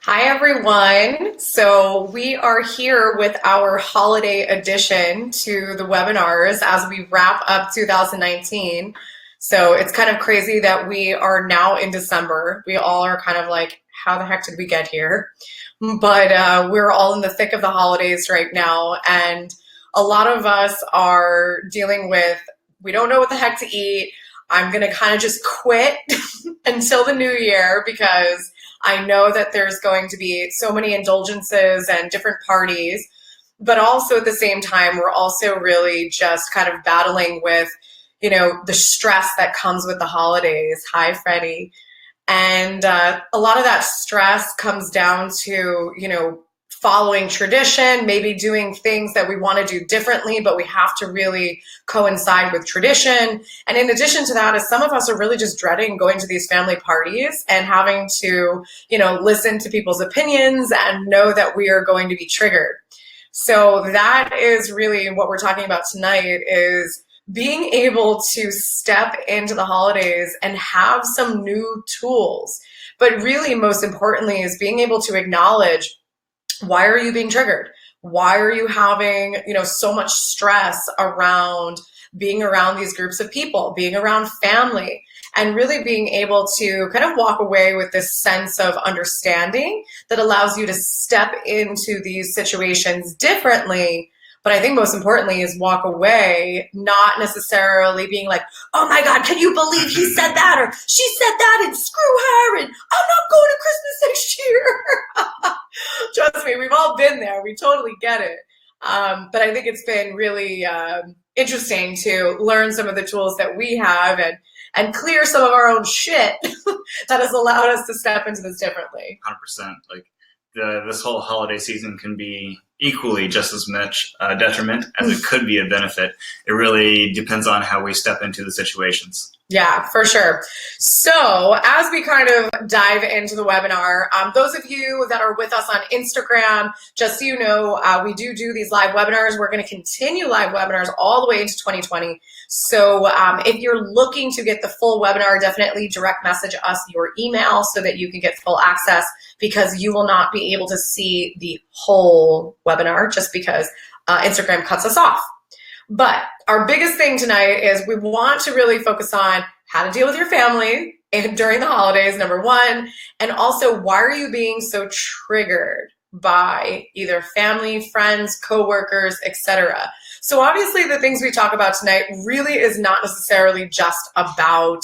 Hi, everyone. So we are here with our holiday edition to the webinars as we wrap up 2019. So it's kind of crazy that we are now in December. We all are kind of like, how the heck did we get here? But we're all in the thick of the holidays right now. And a lot of us are dealing with, we don't know what the heck to eat. I'm going to kind of just quit until the new year because I know that there's going to be so many indulgences and different parties, but also at the same time, we're also really just kind of battling with, the stress that comes with the holidays. Hi, Freddie. And a lot of that stress comes down to, following tradition, maybe doing things that we want to do differently, but we have to really coincide with tradition. And in addition to that, is some of us are really just dreading going to these family parties and having to, listen to people's opinions and know that we are going to be triggered. So that is really what we're talking about tonight, is being able to step into the holidays and have some new tools. But really, most importantly, is being able to acknowledge, why are you being triggered? Why are you having, so much stress around being around these groups of people, being around family, and really being able to kind of walk away with this sense of understanding that allows you to step into these situations differently. But I think most importantly is walk away, not necessarily being like, oh my God, can you believe he said that? Or she said that and screw her and I'm not going to Christmas next year. Trust me, we've all been there. We totally get it. But I think it's been really interesting to learn some of the tools that we have and clear some of our own shit that has allowed us to step into this differently. 100%. This whole holiday season can be equally just as much detriment as it could be a benefit. It really depends on how we step into the situations. Yeah, for sure. So as we kind of dive into the webinar, those of you that are with us on Instagram, just so you know, we do these live webinars. We're going to continue live webinars all the way into 2020. So if you're looking to get the full webinar, definitely direct message us your email so that you can get full access, because you will not be able to see the whole webinar just because Instagram cuts us off. But our biggest thing tonight is we want to really focus on how to deal with your family during the holidays, number one, and also why are you being so triggered by either family, friends, coworkers, etc. So obviously the things we talk about tonight really is not necessarily just about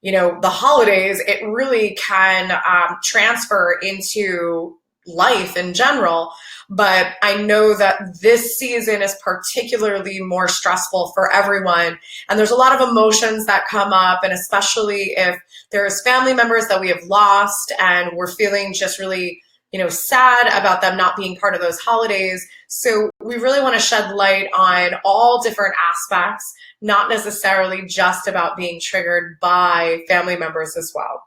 the holidays. It really can transfer into life in general. But I know that this season is particularly more stressful for everyone. And there's a lot of emotions that come up, and especially if there's family members that we have lost and we're feeling just really, sad about them not being part of those holidays. So we really want to shed light on all different aspects, not necessarily just about being triggered by family members as well.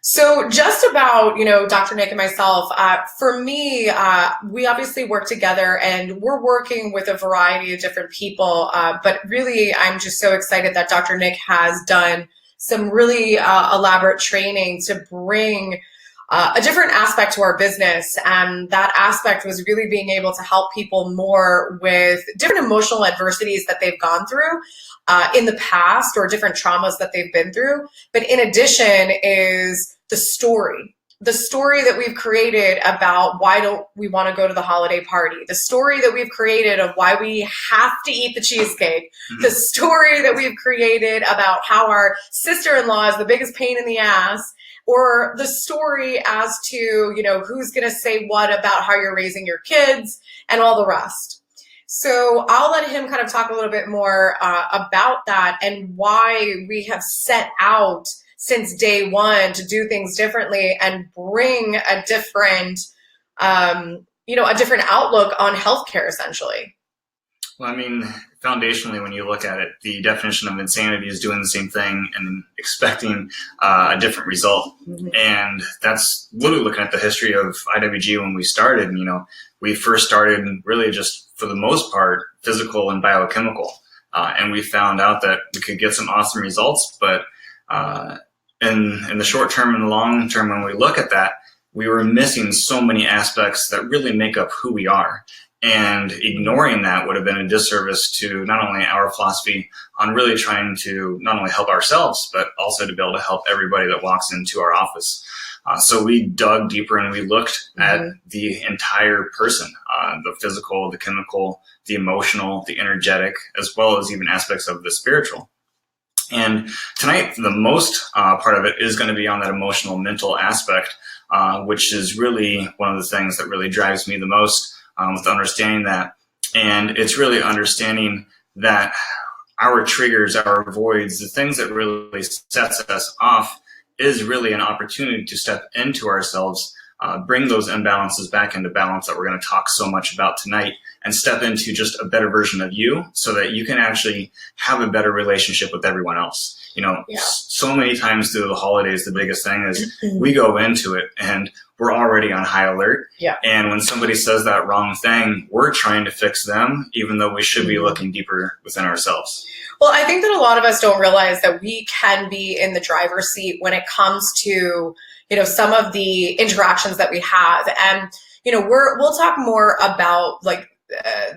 So just about, Dr. Nick and myself, for me, we obviously work together and we're working with a variety of different people. But really, I'm just so excited that Dr. Nick has done some really elaborate training to bring a different aspect to our business. And that aspect was really being able to help people more with different emotional adversities that they've gone through in the past, or different traumas that they've been through. But in addition is the story that we've created about why don't we want to go to the holiday party, the story that we've created of why we have to eat the cheesecake, the story that we've created about how our sister-in-law is the biggest pain in the ass, or the story as to, who's going to say what about how you're raising your kids and all the rest. So I'll let him kind of talk a little bit more about that and why we have set out since day one to do things differently and bring a different, a different outlook on healthcare, essentially. Well, foundationally, when you look at it, the definition of insanity is doing the same thing and expecting a different result. Mm-hmm. And that's literally looking at the history of IWG when we started. We first started really just, for the most part, physical and biochemical. And we found out that we could get some awesome results, but in the short term and the long term, when we look at that, we were missing so many aspects that really make up who we are. And ignoring that would have been a disservice to not only our philosophy on really trying to not only help ourselves, but also to be able to help everybody that walks into our office. So we dug deeper and we looked at the entire person, the physical, the chemical, the emotional, the energetic, as well as even aspects of the spiritual. And tonight, the most part of it is going to be on that emotional, mental aspect, which is really one of the things that really drives me the most, with understanding that. And it's really understanding that our triggers, our voids, the things that really sets us off is really an opportunity to step into ourselves, bring those imbalances back into balance that we're going to talk so much about tonight, and step into just a better version of you so that you can actually have a better relationship with everyone else. You know, so many times through the holidays, the biggest thing is we go into it and we're already on high alert. Yeah. And when somebody says that wrong thing, we're trying to fix them, even though we should be looking deeper within ourselves. Well, I think that a lot of us don't realize that we can be in the driver's seat when it comes to, you know, some of the interactions that we have. And, you know, we'll talk more about like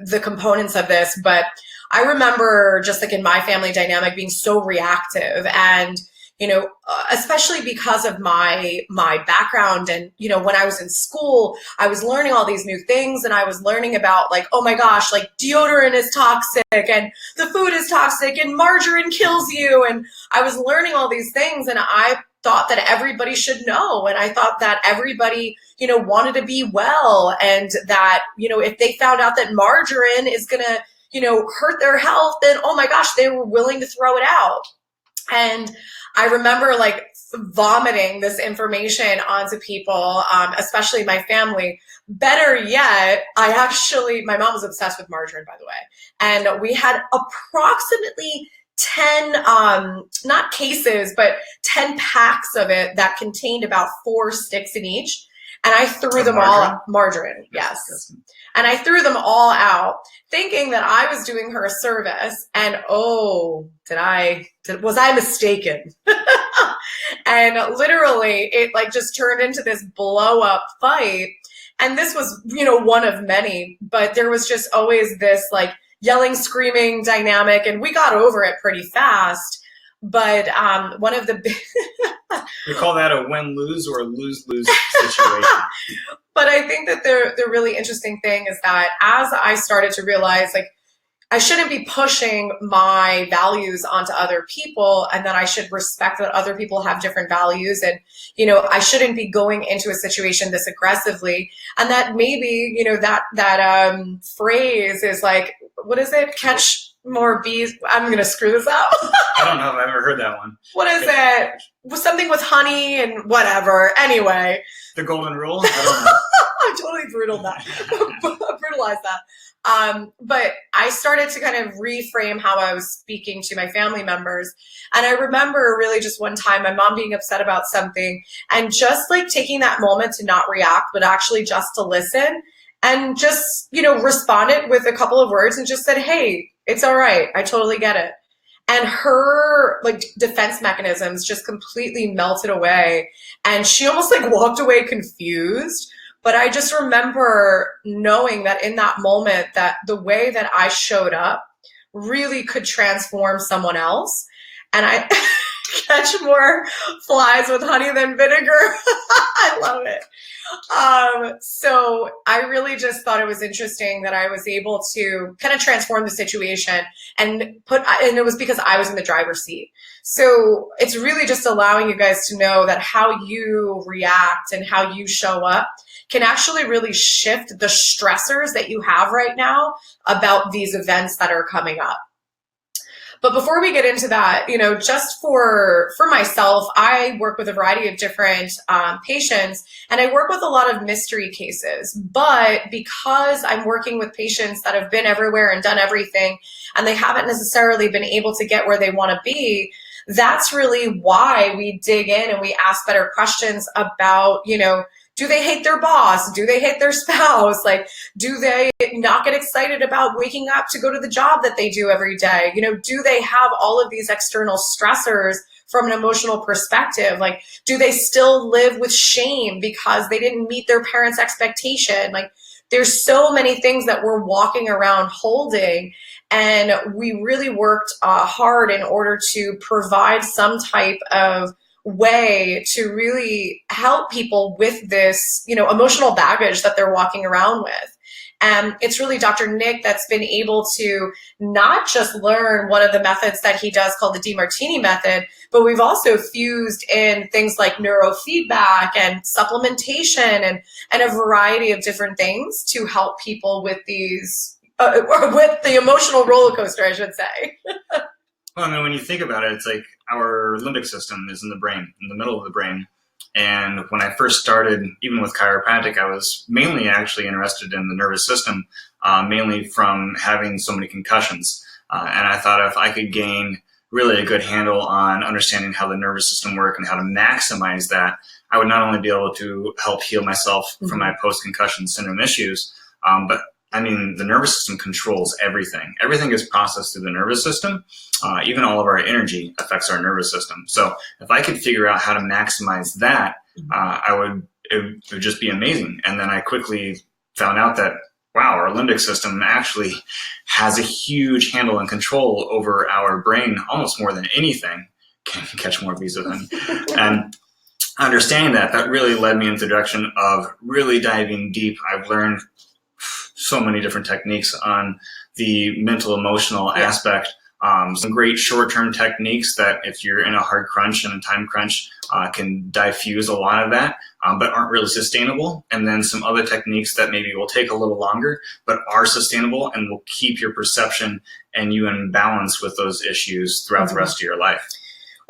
the components of this, but I remember just like in my family dynamic being so reactive, and, you know, especially because of my background. And, you know, when I was in school, I was learning all these new things, and I was learning about like, oh my gosh, like deodorant is toxic and the food is toxic and margarine kills you. And I was learning all these things, and I thought that everybody should know. And I thought that everybody, you know, wanted to be well, and that, you know, if they found out that margarine is going to, you know, hurt their health, then, oh my gosh, they were willing to throw it out. And I remember like vomiting this information onto people, especially my family. Better yet, my mom was obsessed with margarine, by the way. And we had approximately 10, not cases, but 10 packs of it that contained about 4 sticks in each. And I threw them all, margarine, yes. And I threw them all out, thinking that I was doing her a service. And oh, was I mistaken? And literally it like just turned into this blow up fight. And this was, you know, one of many, but there was just always this like yelling, screaming dynamic, and we got over it pretty fast. But one of the we call that a win-lose or a lose-lose situation. But I think that the really interesting thing is that as I started to realize, like, I shouldn't be pushing my values onto other people, and that I should respect that other people have different values, and, you know, I shouldn't be going into a situation this aggressively, and that maybe, you know, that phrase is like, what is it? Catch more bees. I'm going to screw this up. I don't know if I've ever heard that one. What is it? Something with honey and whatever. Anyway. The golden rule? I don't know. I totally brutalized that. But I started to kind of reframe how I was speaking to my family members. And I remember really just one time my mom being upset about something, and just like taking that moment to not react, but actually just to listen, and just, you know, responded with a couple of words and just said, hey, it's all right. I totally get it. And her like defense mechanisms just completely melted away. And she almost like walked away confused. But I just remember knowing that in that moment, that the way that I showed up really could transform someone else. And I catch more flies with honey than vinegar. I love it. So I really just thought it was interesting that I was able to kind of transform the situation and it was because I was in the driver's seat. So it's really just allowing you guys to know that how you react and how you show up can actually really shift the stressors that you have right now about these events that are coming up. But before we get into that, you know, just for myself, I work with a variety of different patients, and I work with a lot of mystery cases. But because I'm working with patients that have been everywhere and done everything, and they haven't necessarily been able to get where they want to be, that's really why we dig in and we ask better questions about, you know, do they hate their boss? Do they hate their spouse? Like, do they not get excited about waking up to go to the job that they do every day? You know, do they have all of these external stressors from an emotional perspective. Like, do they still live with shame because they didn't meet their parents' expectation? Like, there's so many things that we're walking around holding, and we really worked hard in order to provide some type of way to really help people with this, emotional baggage that they're walking around with. And it's really Dr. Nick that's been able to not just learn one of the methods that he does called the DeMartini method, but we've also fused in things like neurofeedback and supplementation and a variety of different things to help people with these, with the emotional roller coaster, I should say. Well, I mean, when you think about it, it's like our limbic system is in the brain, in the middle of the brain. And when I first started, even with chiropractic, I was mainly actually interested in the nervous system, mainly from having so many concussions. And I thought if I could gain really a good handle on understanding how the nervous system works and how to maximize that, I would not only be able to help heal myself from my post-concussion syndrome issues, but I mean, the nervous system controls everything. Everything is processed through the nervous system. Even all of our energy affects our nervous system. So if I could figure out how to maximize that, it would just be amazing. And then I quickly found out that, wow, our limbic system actually has a huge handle and control over our brain, almost more than anything. Can catch more bees with honey. And understanding that really led me into the direction of really diving deep. I've learned so many different techniques on the mental emotional aspect. Some great short-term techniques that if you're in a hard crunch and a time crunch can diffuse a lot of that, but aren't really sustainable. And then some other techniques that maybe will take a little longer, but are sustainable and will keep your perception and you in balance with those issues throughout the rest of your life.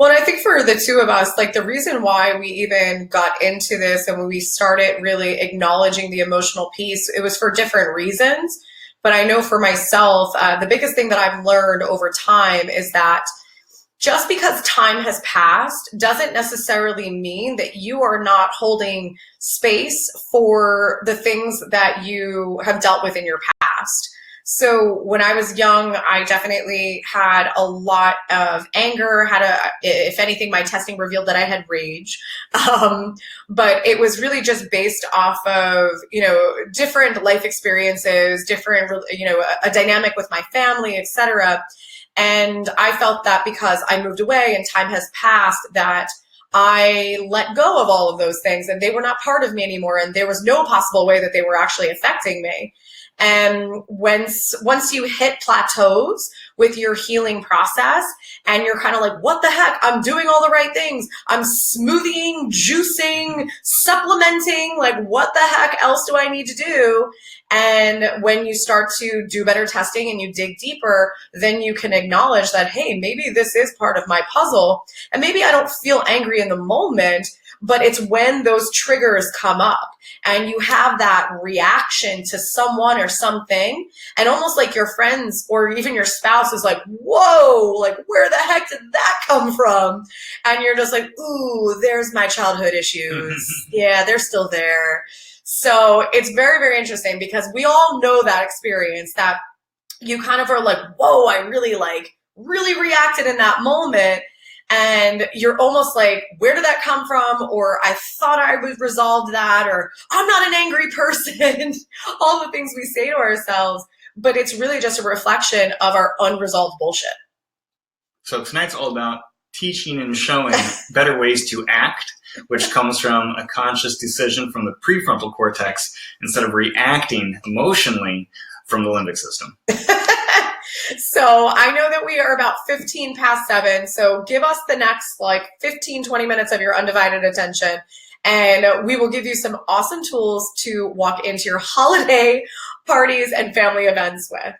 Well, and I think for the two of us, like the reason why we even got into this and when we started really acknowledging the emotional piece, it was for different reasons. But I know for myself, the biggest thing that I've learned over time is that just because time has passed doesn't necessarily mean that you are not holding space for the things that you have dealt with in your past. So when I was young, I definitely had a lot of anger, if anything, my testing revealed that I had rage. But it was really just based off of, different life experiences, different, a dynamic with my family, etc. And I felt that because I moved away and time has passed that I let go of all of those things and they were not part of me anymore. And there was no possible way that they were actually affecting me. And once you hit plateaus with your healing process and you're kind of like, what the heck? I'm doing all the right things. I'm smoothieing, juicing, supplementing. Like, what the heck else do I need to do? And when you start to do better testing and you dig deeper, then you can acknowledge that, hey, maybe this is part of my puzzle. And maybe I don't feel angry in the moment, but it's when those triggers come up and you have that reaction to someone or something, and almost like your friends or even your spouse is like, whoa, like where the heck did that come from? And you're just like, ooh, there's my childhood issues. Yeah, they're still there. So it's very, very interesting because we all know that experience that you kind of are like, whoa, I really reacted in that moment. And you're almost like, where did that come from? Or I thought I would resolve that, or I'm not an angry person, all the things we say to ourselves, but it's really just a reflection of our unresolved bullshit. So tonight's all about teaching and showing better ways to act, which comes from a conscious decision from the prefrontal cortex instead of reacting emotionally from the limbic system. So I know that we are about 15 past 7. So give us the next 15, 20 minutes of your undivided attention. And we will give you some awesome tools to walk into your holiday parties and family events with.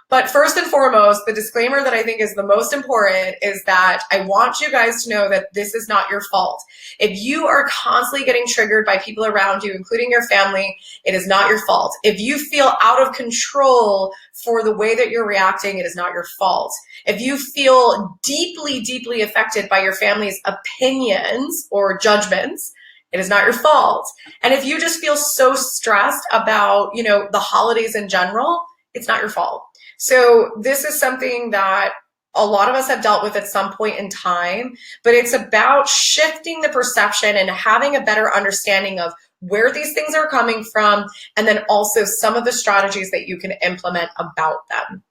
But first and foremost, the disclaimer that I think is the most important is that I want you guys to know that this is not your fault. If you are constantly getting triggered by people around you, including your family, it is not your fault. If you feel out of control for the way that you're reacting, it is not your fault. If you feel deeply, deeply affected by your family's opinions or judgments, it is not your fault. And if you just feel so stressed about, the holidays in general, it's not your fault. So this is something that a lot of us have dealt with at some point in time, but it's about shifting the perception and having a better understanding of where these things are coming from, and then also some of the strategies that you can implement about them.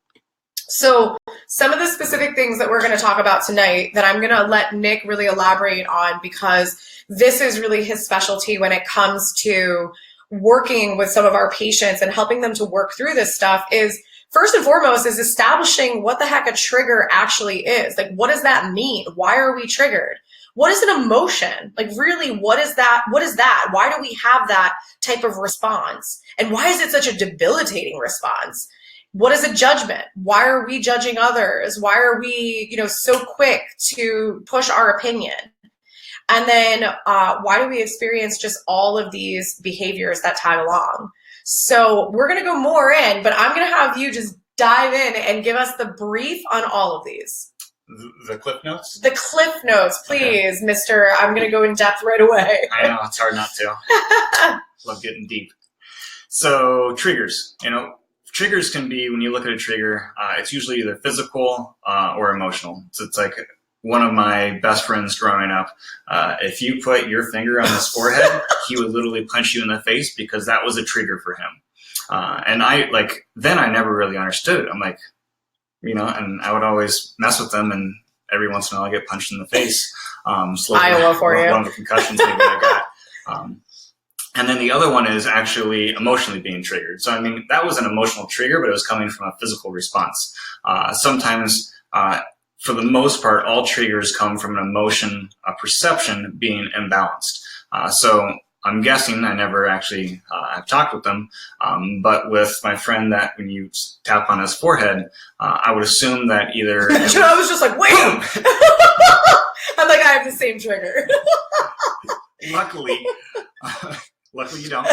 So some of the specific things that we're going to talk about tonight that I'm going to let Nick really elaborate on, because this is really his specialty when it comes to working with some of our patients and helping them to work through this stuff, is first and foremost is establishing what the heck a trigger actually is. Like, what does that mean? Why are we triggered? What is an emotion? Like, really, what is that? What is that? Why do we have that type of response? And why is it such a debilitating response? What is a judgment? Why are we judging others? Why are we, so quick to push our opinion? And then why do we experience just all of these behaviors that tag along? So we're going to go more in, but I'm going to have you just dive in and give us the brief on all of these. The Cliff Notes? The Cliff Notes, please, okay. Mr. I'm going to go in depth right away. I know, it's hard not to. Love getting deep. So triggers, triggers can be, when you look at a trigger, it's usually either physical or emotional. So it's like one of my best friends growing up, if you put your finger on his forehead, he would literally punch you in the face because that was a trigger for him. And then I never really understood it. I'm like, and I would always mess with them, and every once in a while I get punched in the face. Iowa for you. One of the concussions maybe I got. And then the other one is actually emotionally being triggered. So, that was an emotional trigger, but it was coming from a physical response. Sometimes, for the most part, all triggers come from an emotion, a perception being imbalanced. So I'm guessing, I never actually have talked with them, but with my friend, that when you tap on his forehead, I would assume that either... I was just like, wait! I'm like, I have the same trigger. Luckily you don't.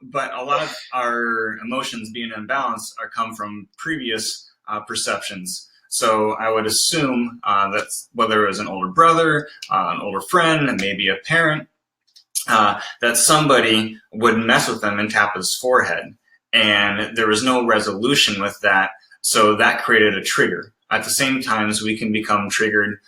But a lot of our emotions being imbalanced come from previous perceptions. So I would assume that whether it was an older brother, an older friend, and maybe a parent, that somebody would mess with them and tap his forehead. And there was no resolution with that, so that created a trigger. At the same time, we can become triggered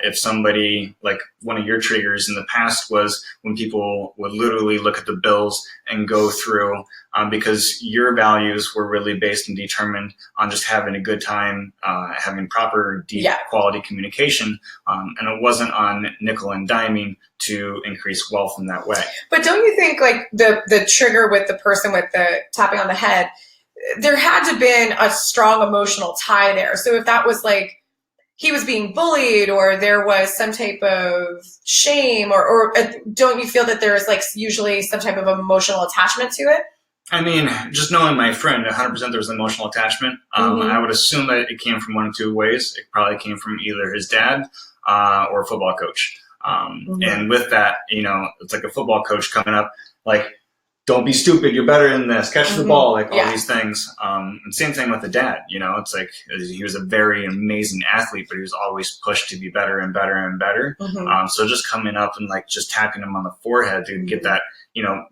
if somebody, like one of your triggers in the past was when people would literally look at the bills and go through, because your values were really based and determined on just having a good time, having proper, deep, quality communication, and it wasn't on nickel and diming to increase wealth in that way. But don't you think, like, the trigger with the person with the tapping on the head, there had to have been a strong emotional tie there. So if that was like he was being bullied, or there was some type of shame, or don't you feel that there's like usually some type of emotional attachment to it? Just knowing my friend, 100% there was an emotional attachment. I would assume that it came from one of two ways. It probably came from either his dad or a football coach. And with that, it's like a football coach coming up, like, don't be stupid, you're better than this, catch the ball, like all these things. And same thing with the dad, it's like he was a very amazing athlete, but he was always pushed to be better and better and better. So just coming up and like just tapping him on the forehead to get that,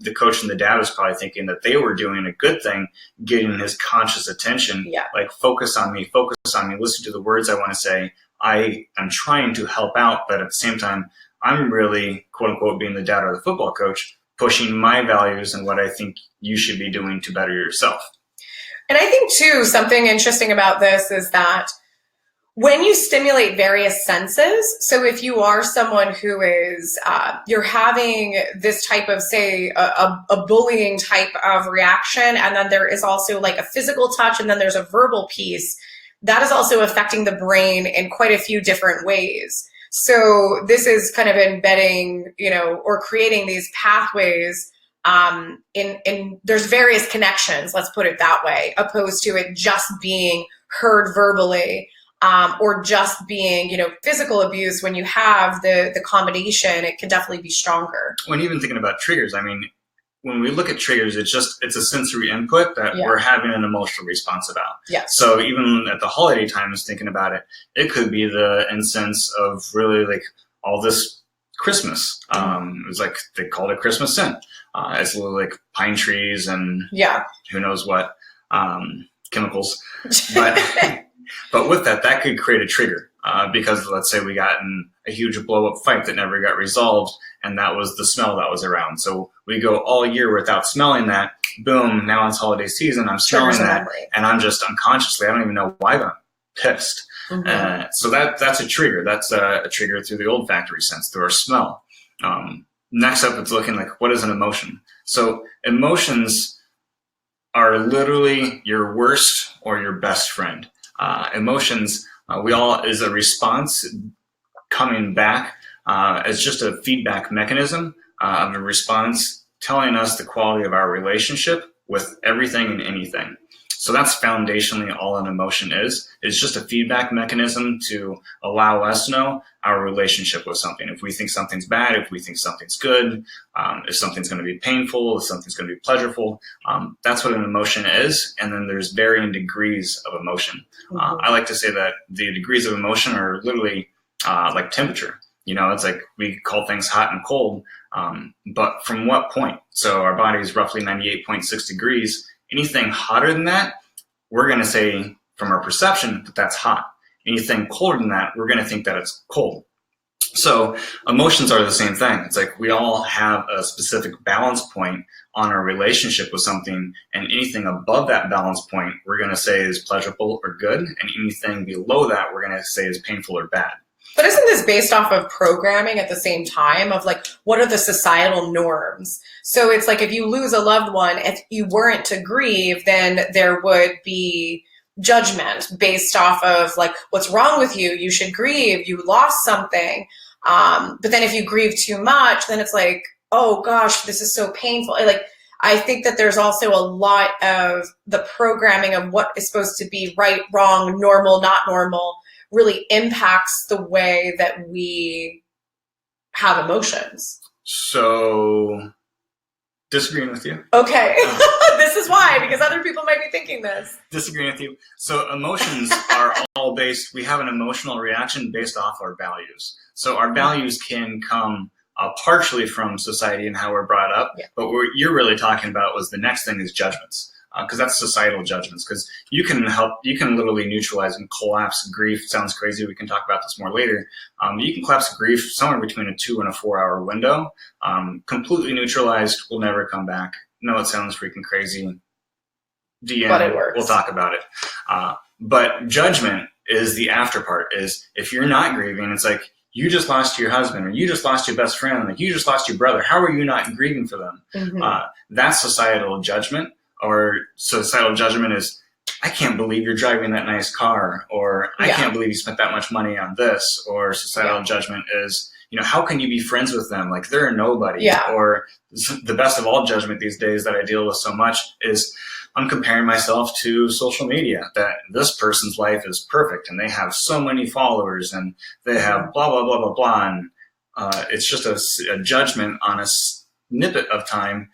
the coach and the dad was probably thinking that they were doing a good thing, getting his conscious attention, like focus on me, listen to the words I want to say. I am trying to help out, but at the same time, I'm really, quote unquote, being the dad or the football coach, pushing my values and what I think you should be doing to better yourself. And I think, too, something interesting about this is that when you stimulate various senses, so if you are someone who is, you're having this type of, say, a bullying type of reaction, and then there is also like a physical touch, and then there's a verbal piece, that is also affecting the brain in quite a few different ways. So this is kind of embedding, or creating these pathways in there's various connections, let's put it that way, opposed to it just being heard verbally, or just being, physical abuse. When you have the combination, it can definitely be stronger. When even thinking about triggers, when we look at triggers, it's a sensory input that we're having an emotional response about. So even at the holiday times, thinking about it, it could be the incense of really like all this Christmas. It was like, they called it Christmas scent. It's a little like pine trees and who knows what, chemicals. But But with that, that could create a trigger because let's say we got in a huge blow up fight that never got resolved, and that was the smell that was around. So we go all year without smelling that. Boom! Now it's holiday season. I'm smelling that, and I'm just unconsciously. I don't even know why I'm pissed. So that's a trigger. That's a trigger through the olfactory sense, through our smell. Next up, it's looking like what is an emotion. So emotions are literally your worst or your best friend. Emotions, we all is a response coming back as just a feedback mechanism of a response telling us the quality of our relationship with everything and anything. So that's foundationally all an emotion is. It's just a feedback mechanism to allow us to know our relationship with something. If we think something's bad, if we think something's good, if something's going to be painful, if something's going to be pleasurable, that's what an emotion is. And then there's varying degrees of emotion. I like to say that the degrees of emotion are literally like temperature. You know, it's like we call things hot and cold, but from what point? So our body is roughly 98.6 degrees. Anything hotter than that, we're going to say from our perception that that's hot. Anything colder than that, we're going to think that it's cold. So emotions are the same thing. It's like we all have a specific balance point on our relationship with something, and anything above that balance point, we're going to say is pleasurable or good, and anything below that, we're going to say is painful or bad. But isn't this based off of programming at the same time of like, what are the societal norms? So it's like if you lose a loved one, if you weren't to grieve, then there would be judgment based off of like, what's wrong with you? You should grieve. You lost something. But then if you grieve too much, then it's like, oh gosh, this is so painful. Like, I think that there's also a lot of the programming of what is supposed to be right, wrong, normal, not normal, really impacts the way that we have emotions. So, disagreeing with you. Okay. This is why, because other people might be thinking this. Disagreeing with you. So, emotions are all based, we have an emotional reaction based off our values. So, our values can come partially from society and how we're brought up, but what you're really talking about was the next thing is judgments. Because that's societal judgments. Because you can literally neutralize and collapse grief. Sounds crazy. We can talk about this more later. You can collapse grief somewhere between a 2 and a 4 hour window. Completely neutralized, will never come back. No, it sounds freaking crazy. DM, but it works. We'll talk about it. But judgment is the after part. Is if you're not grieving, it's like you just lost your husband, or you just lost your best friend, like you just lost your brother. How are you not grieving for them? That's societal judgment. Or societal judgment is, I can't believe you're driving that nice car, or I can't believe you spent that much money on this. Or societal judgment is, you know, how can you be friends with them? Like they're a nobody. Or the best of all judgment these days that I deal with so much is I'm comparing myself to social media, that this person's life is perfect and they have so many followers and they have blah, blah, blah, blah, blah. And it's just a judgment on a snippet of time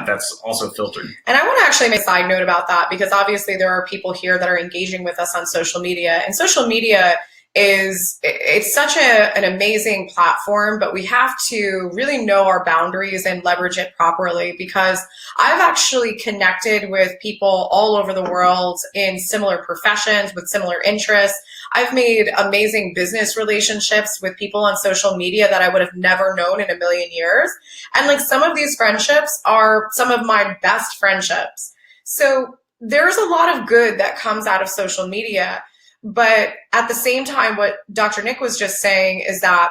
that's also filtered. And I want to actually make a side note about that, because obviously there are people here that are engaging with us on social media, and social media it's such an amazing platform, but we have to really know our boundaries and leverage it properly, because I've actually connected with people all over the world in similar professions with similar interests. I've made amazing business relationships with people on social media that I would have never known in a million years. And like some of these friendships are some of my best friendships. So there's a lot of good that comes out of social media. But at the same time, what Dr. Nick was just saying is that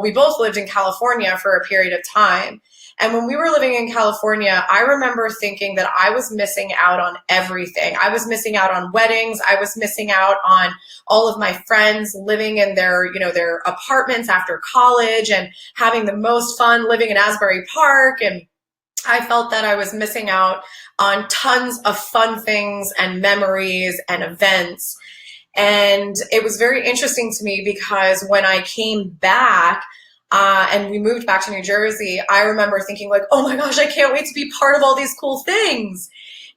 we both lived in California for a period of time. And when we were living in California, I remember thinking that I was missing out on everything. I was missing out on weddings. I was missing out on all of my friends living in their apartments after college and having the most fun living in Asbury Park. And I felt that I was missing out on tons of fun things and memories and events. And it was very interesting to me, because when I came back and we moved back to New Jersey, I remember thinking like, oh my gosh, I can't wait to be part of all these cool things.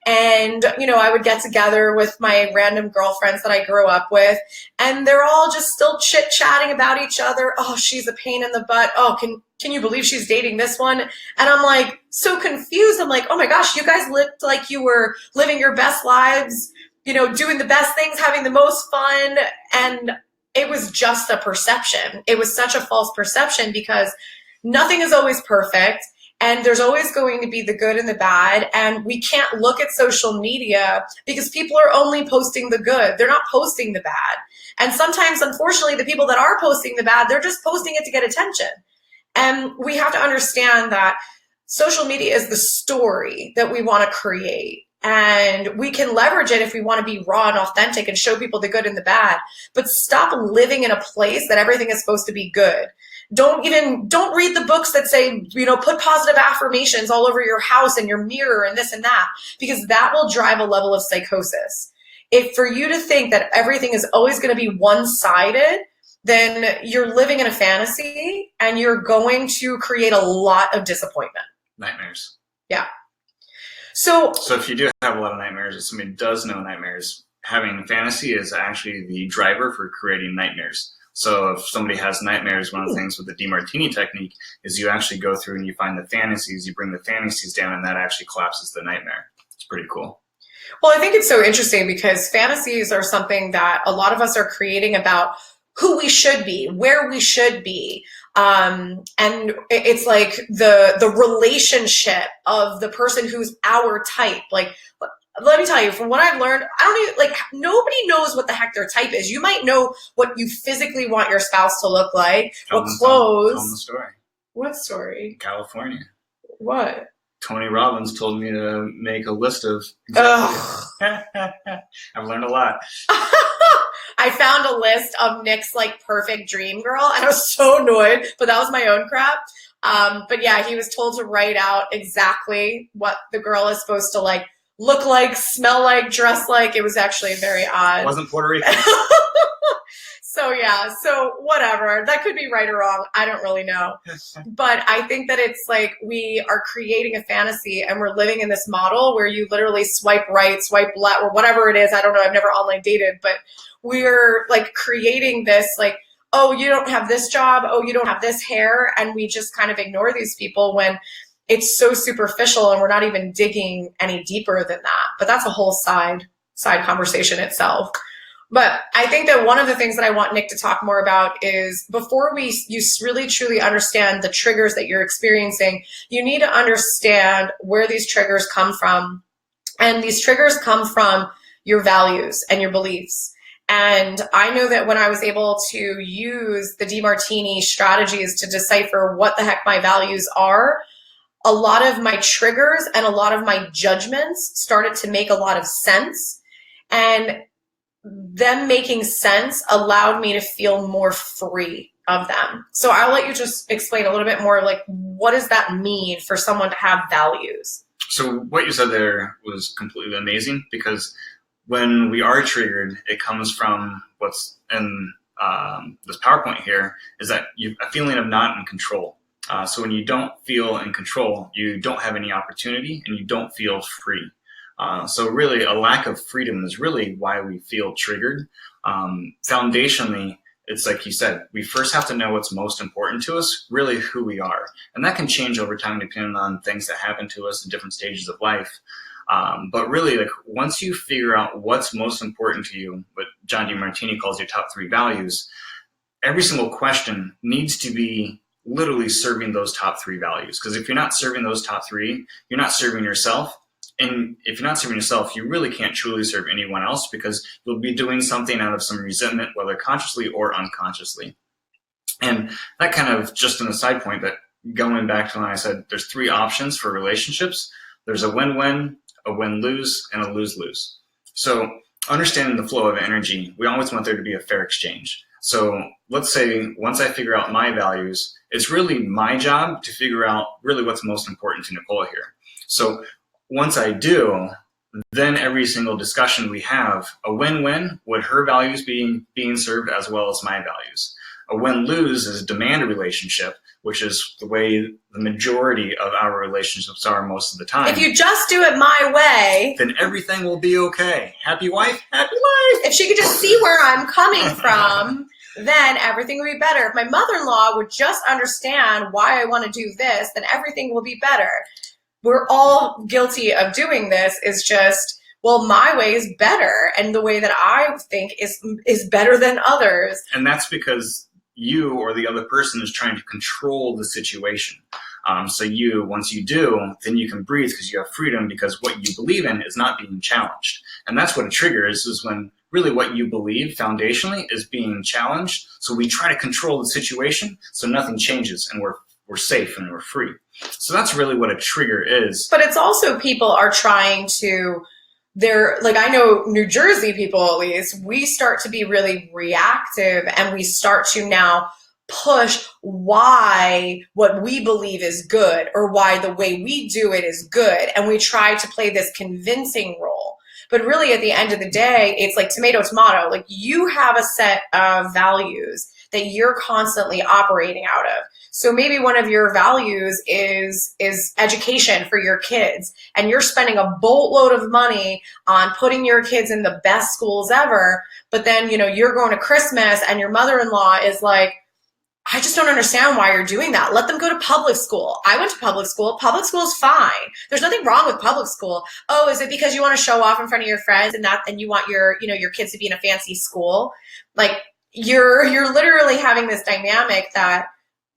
And, I would get together with my random girlfriends that I grew up with, and they're all just still chit-chatting about each other. Oh, she's a pain in the butt. Oh, can you believe she's dating this one? And I'm like so confused. I'm like, oh my gosh, you guys looked like you were living your best lives doing the best things, having the most fun. And it was just a perception. It was such a false perception because nothing is always perfect. And there's always going to be the good and the bad. And we can't look at social media because people are only posting the good. They're not posting the bad. And sometimes, unfortunately, the people that are posting the bad, they're just posting it to get attention. And we have to understand that social media is the story that we want to create. And we can leverage it if we want to be raw and authentic and show people the good and the bad. But stop living in a place that everything is supposed to be good. Don't read the books that say, put positive affirmations all over your house and your mirror and this and that, because that will drive a level of psychosis. If for you to think that everything is always going to be one-sided, then you're living in a fantasy and you're going to create a lot of disappointment. Nightmares. Yeah. So if you do have a lot of nightmares, if somebody does know nightmares, having fantasy is actually the driver for creating nightmares. So if somebody has nightmares, one of the things with the DeMartini technique is you actually go through and you find the fantasies, you bring the fantasies down, and that actually collapses the nightmare. It's pretty cool. Well, I think it's so interesting because fantasies are something that a lot of us are creating about who we should be, where we should be. And it's like the relationship of the person who's our type. Like, let me tell you, from what I've learned, nobody knows what the heck their type is. You might know what you physically want your spouse to look like, what clothes. Tell them the story. What story? California. What? Tony Robbins told me to make a list of. I've learned a lot. I found a list of Nick's perfect dream girl, and I was so annoyed, but that was my own crap. But yeah, he was told to write out exactly what the girl is supposed to look like, smell like, dress like. It was actually very odd. It wasn't Puerto Rican. So yeah, so whatever. That could be right or wrong. I don't really know. But I think that it's we are creating a fantasy and we're living in this model where you literally swipe right, swipe left, or whatever it is. I don't know. I've never online dated, but we're creating this oh, you don't have this job. Oh, you don't have this hair. And we just kind of ignore these people when it's so superficial and we're not even digging any deeper than that. But that's a whole side conversation itself. But I think that one of the things that I want Nick to talk more about is before you really truly understand the triggers that you're experiencing, you need to understand where these triggers come from. And these triggers come from your values and your beliefs. And I know that when I was able to use the DeMartini strategies to decipher what the heck my values are, a lot of my triggers and a lot of my judgments started to make a lot of sense. And them making sense allowed me to feel more free of them. So I'll let you just explain a little bit more, what does that mean for someone to have values? So what you said there was completely amazing, because when we are triggered, it comes from what's in this PowerPoint here, is that a feeling of not in control. So when you don't feel in control, you don't have any opportunity and you don't feel free. So really a lack of freedom is really why we feel triggered. Foundationally, it's like you said, we first have to know what's most important to us, really who we are. And that can change over time depending on things that happen to us in different stages of life. But really, once you figure out what's most important to you, what John DeMartini calls your top 3 values, every single question needs to be literally serving those top 3 values. Because if you're not serving those top 3, you're not serving yourself. And if you're not serving yourself, you really can't truly serve anyone else, because you'll be doing something out of some resentment, whether consciously or unconsciously. And that kind of just an aside point, that going back to when I said there's 3 options for relationships. There's a win-win, a win-lose, and a lose-lose. So understanding the flow of energy, we always want there to be a fair exchange. So let's say once I figure out my values, it's really my job to figure out really what's most important to Nicole here. So once I do, then every single discussion we have, a win-win, would her values being served as well as my values. A win-lose is a demand relationship, which is the way the majority of our relationships are most of the time. If you just do it my way, then everything will be okay. Happy wife, happy life. If she could just see where I'm coming from, then everything would be better. If my mother-in-law would just understand why I want to do this, then everything will be better. We're all guilty of doing this. Is just well, my way is better, and the way that I think is better than others. And that's because you or the other person is trying to control the situation. So once you do, then you can breathe because you have freedom, because what you believe in is not being challenged. And that's what a trigger is when really what you believe foundationally is being challenged. So we try to control the situation so nothing changes, and we're safe and we're free. So that's really what a trigger is. But it's also people are trying to, like, I know New Jersey people, at least, we start to be really reactive, and we start to now push why what we believe is good, or why the way we do it is good. And we try to play this convincing role. But really, at the end of the day, it's like tomato, tomato. Like, you have a set of values that you're constantly operating out of. So maybe one of your values is education for your kids, and you're spending a boatload of money on putting your kids in the best schools ever. But then, you're going to Christmas and your mother-in-law is like, I just don't understand why you're doing that. Let them go to public school. I went to public school. Public school is fine. There's nothing wrong with public school. Oh, is it because you want to show off in front of your friends and you want your kids to be in a fancy school? Like, you're literally having this dynamic that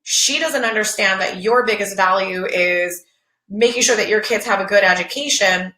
she doesn't understand that your biggest value is making sure that your kids have a good education.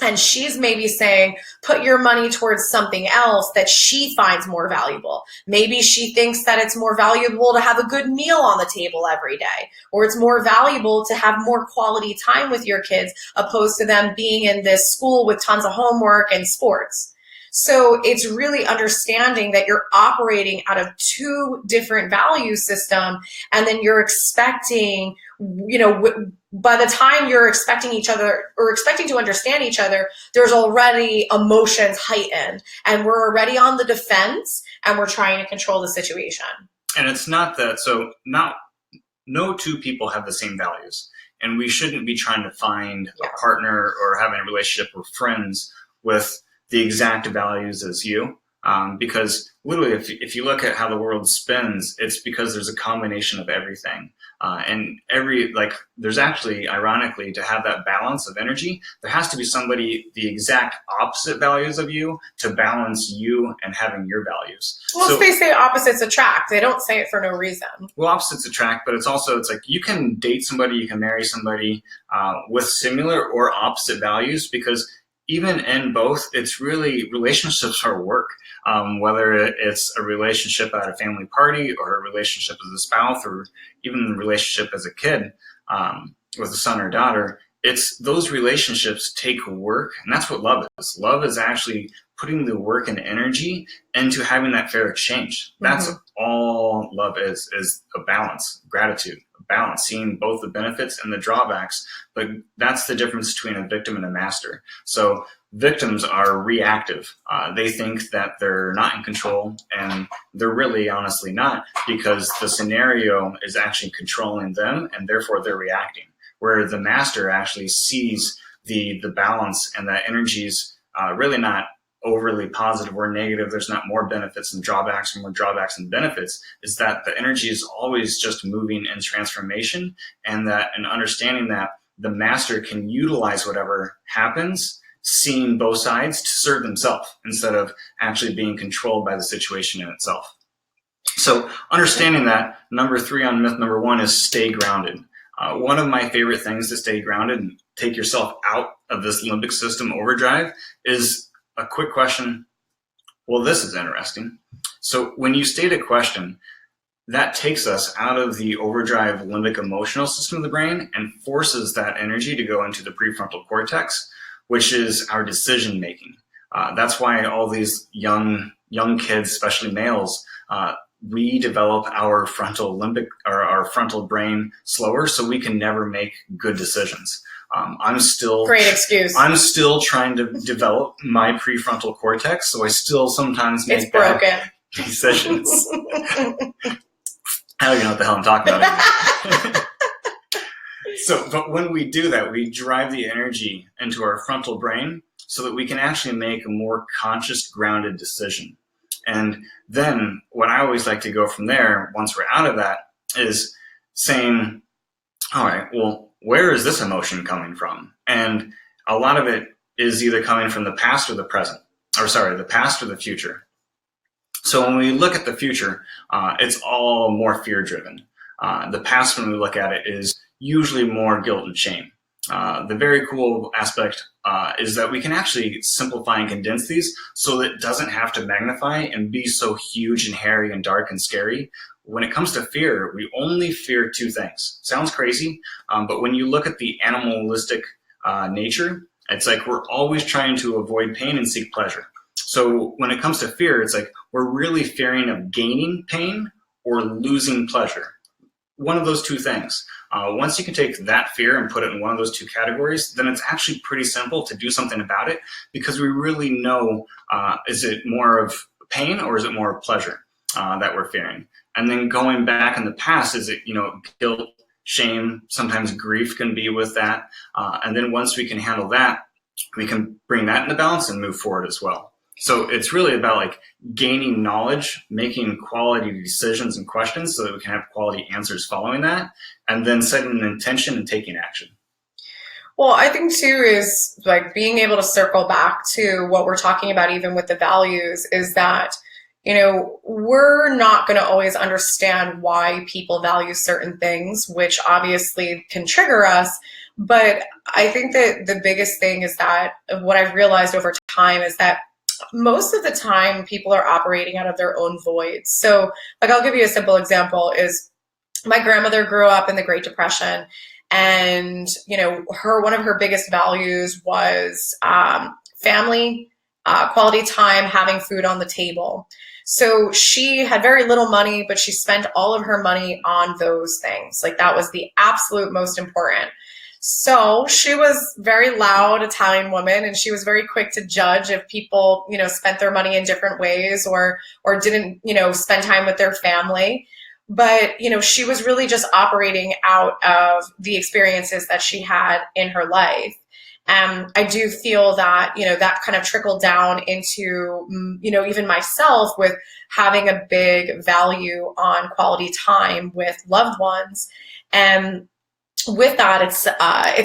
And she's maybe saying, put your money towards something else that she finds more valuable. Maybe she thinks that it's more valuable to have a good meal on the table every day, or it's more valuable to have more quality time with your kids opposed to them being in this school with tons of homework and sports. So it's really understanding that you're operating out of two different value systems, and then you're expecting, by the time you're expecting each other or expecting to understand each other, there's already emotions heightened, and we're already on the defense, and we're trying to control the situation. And it's not that, no two people have the same values, and we shouldn't be trying to find a partner or having a relationship or friends with the exact values as you, because literally if you look at how the world spins, it's because there's a combination of everything, and there's actually, ironically, to have that balance of energy, there has to be somebody the exact opposite values of you to balance you and having your values. Well, they say opposites attract. They don't say it for no reason. Well, opposites attract, but it's like you can date somebody, you can marry somebody with similar or opposite values, because even in both, it's really, relationships are work. Whether it's a relationship at a family party, or a relationship as a spouse, or even a relationship as a kid with a son or daughter, it's those relationships take work, and that's what love is. Love is actually putting the work and energy into having that fair exchange. That's all love is a balance, gratitude, a balance, seeing both the benefits and the drawbacks. But that's the difference between a victim and a master. So victims are reactive. They think that they're not in control, and they're really honestly not, because the scenario is actually controlling them, and therefore they're reacting. Where the master actually sees the balance, and that energy's really not overly positive or negative. There's not more benefits than drawbacks, or more drawbacks than benefits. Is that the energy is always just moving in transformation, and understanding that the master can utilize whatever happens, seeing both sides, to serve themselves instead of actually being controlled by the situation in itself. So understanding that, number 3 on myth number 1 is stay grounded. One of my favorite things to stay grounded and take yourself out of this limbic system overdrive is a quick question. Well, this is interesting. So when you state a question, that takes us out of the overdrive limbic emotional system of the brain and forces that energy to go into the prefrontal cortex, which is our decision making. That's why all these young kids, especially males, we develop our frontal limbic, or our frontal brain, slower, so we can never make good decisions. Great excuse. I'm still trying to develop my prefrontal cortex, so I still sometimes make bad decisions. I don't even know what the hell I'm talking about. But when we do that, we drive the energy into our frontal brain so that we can actually make a more conscious, grounded decision. And then what I always like to go from there, once we're out of that, is saying, all right, well, where is this emotion coming from? And a lot of it is either coming from the past or the present, or sorry, the past or the future. So when we look at the future, it's all more fear-driven. The past, when we look at it, is usually more guilt and shame. The very cool aspect is that we can actually simplify and condense these so that it doesn't have to magnify and be so huge and hairy and dark and scary. When it comes to fear, we only fear two things. Sounds crazy, but when you look at the animalistic nature, it's like we're always trying to avoid pain and seek pleasure. So when it comes to fear, it's like we're really fearing of gaining pain or losing pleasure. One of those two things. Once you can take that fear and put it in one of those two categories, then it's actually pretty simple to do something about it, because we really know, is it more of pain or is it more of pleasure that we're fearing? And then going back in the past, is it, guilt, shame, sometimes grief can be with that. And then once we can handle that, we can bring that into balance and move forward as well. So it's really about like gaining knowledge, making quality decisions and questions so that we can have quality answers following that, and then setting an intention and taking action. Well, I think too is like being able to circle back to what we're talking about, even with the values, is that, we're not going to always understand why people value certain things, which obviously can trigger us. But I think that the biggest thing is that what I've realized over time is that most of the time people are operating out of their own voids. So like, I'll give you a simple example is my grandmother grew up in the Great Depression, and, one of her biggest values was family, quality time, having food on the table. So she had very little money, but she spent all of her money on those things. Like, that was the absolute most important. So she was very loud Italian woman, and she was very quick to judge if people, spent their money in different ways or didn't, spend time with their family. But, she was really just operating out of the experiences that she had in her life. I do feel that, that kind of trickled down into, even myself, with having a big value on quality time with loved ones. And with that, it's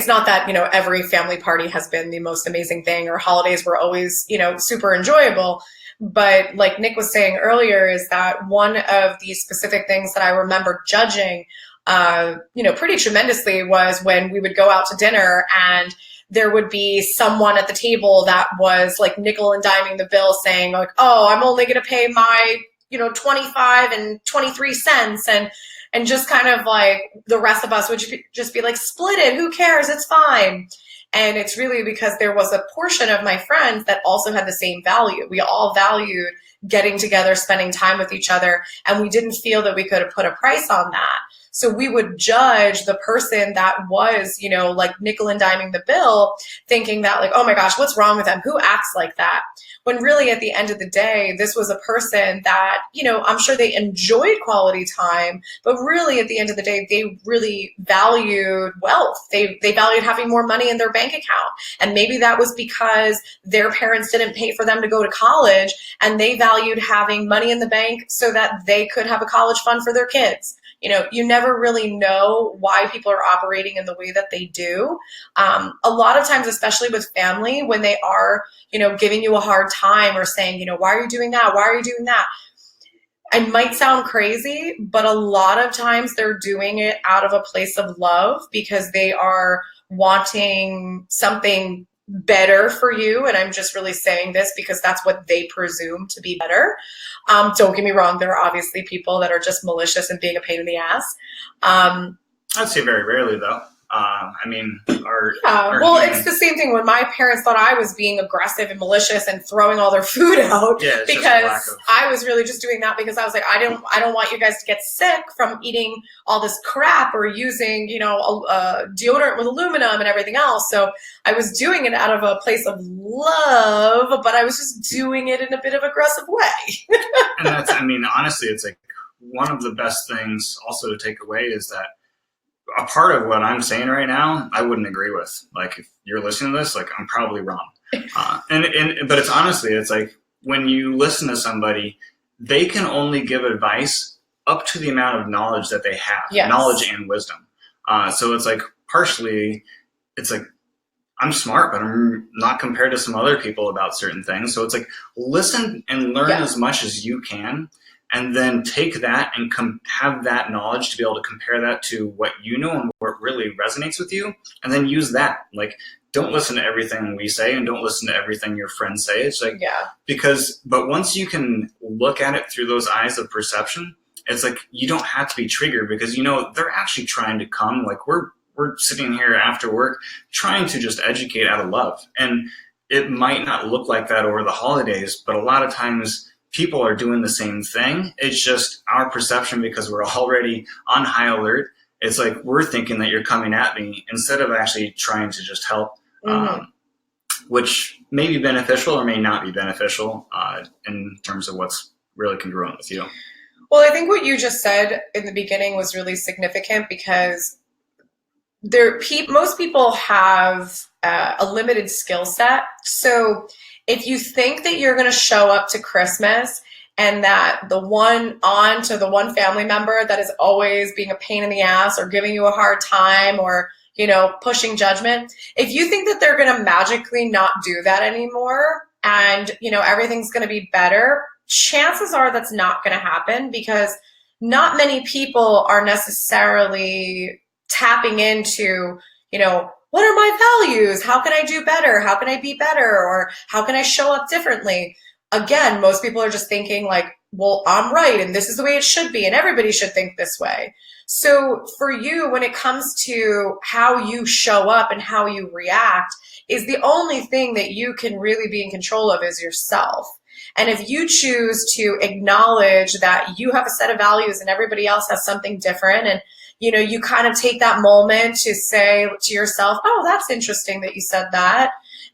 not that, every family party has been the most amazing thing, or holidays were always, super enjoyable. But like Nick was saying earlier, is that one of the specific things that I remember judging, pretty tremendously, was when we would go out to dinner and there would be someone at the table that was like nickel and diming the bill, saying like, oh, I'm only going to pay my, 25 and 23 cents. And just kind of like the rest of us would just be like, split it, who cares, it's fine. And it's really because there was a portion of my friends that also had the same value. We all valued getting together, spending time with each other, and we didn't feel that we could have put a price on that. So we would judge the person that was, like nickel and diming the bill, thinking that like, oh my gosh, what's wrong with them? Who acts like that? When really at the end of the day, this was a person that, I'm sure they enjoyed quality time, but really at the end of the day, they really valued wealth. They valued having more money in their bank account. And maybe that was because their parents didn't pay for them to go to college, and they valued having money in the bank so that they could have a college fund for their kids. You never really know why people are operating in the way that they do. A lot of times, especially with family, when they are, giving you a hard time or saying, why are you doing that? Why are you doing that? It might sound crazy, but a lot of times they're doing it out of a place of love, because they are wanting something better for you. And I'm just really saying this because that's what they presume to be better. Don't get me wrong. There are obviously people that are just malicious and being a pain in the ass. I'd say very rarely, though. It's the same thing when my parents thought I was being aggressive and malicious and throwing all their food out, because I was really just doing that because I was like, I don't want you guys to get sick from eating all this crap or using, deodorant with aluminum and everything else. So I was doing it out of a place of love, but I was just doing it in a bit of aggressive way. And that's, honestly, it's like one of the best things also to take away is that a part of what I'm saying right now, I wouldn't agree with. Like, if you're listening to this, like, I'm probably wrong. But it's honestly, it's like when you listen to somebody, they can only give advice up to the amount of knowledge that they have, yes. Knowledge and wisdom. So it's like partially, it's like I'm smart, but I'm not compared to some other people about certain things. So it's like listen and learn Yeah. as much as you can, and then take that and have that knowledge to be able to compare that to what you know and what really resonates with you, and then use that. Like, don't listen to everything we say and don't listen to everything your friends say. It's like, Yeah. but once you can look at it through those eyes of perception, it's like you don't have to be triggered because they're actually trying to come. Like we're sitting here after work trying to just educate out of love. And it might not look like that over the holidays, but a lot of times people are doing the same thing. It's just our perception because we're already on high alert. It's like we're thinking that you're coming at me instead of actually trying to just help, which may be beneficial or may not be beneficial in terms of what's really congruent with you. Well, I think what you just said in the beginning was really significant because most people have a limited skill set. So if you think that you're going to show up to Christmas and that the one family member that is always being a pain in the ass or giving you a hard time or pushing judgment, if you think that they're going to magically not do that anymore and everything's going to be better, chances are that's not going to happen because not many people are necessarily tapping into, what are my values? How can I do better? How can I be better? Or how can I show up differently? Again, most people are just thinking like, well, I'm right and this is the way it should be and everybody should think this way. So for you, when it comes to how you show up and how you react, is the only thing that you can really be in control of is yourself. And if you choose to acknowledge that you have a set of values and everybody else has something different, and you kind of take that moment to say to yourself, oh, that's interesting that you said that,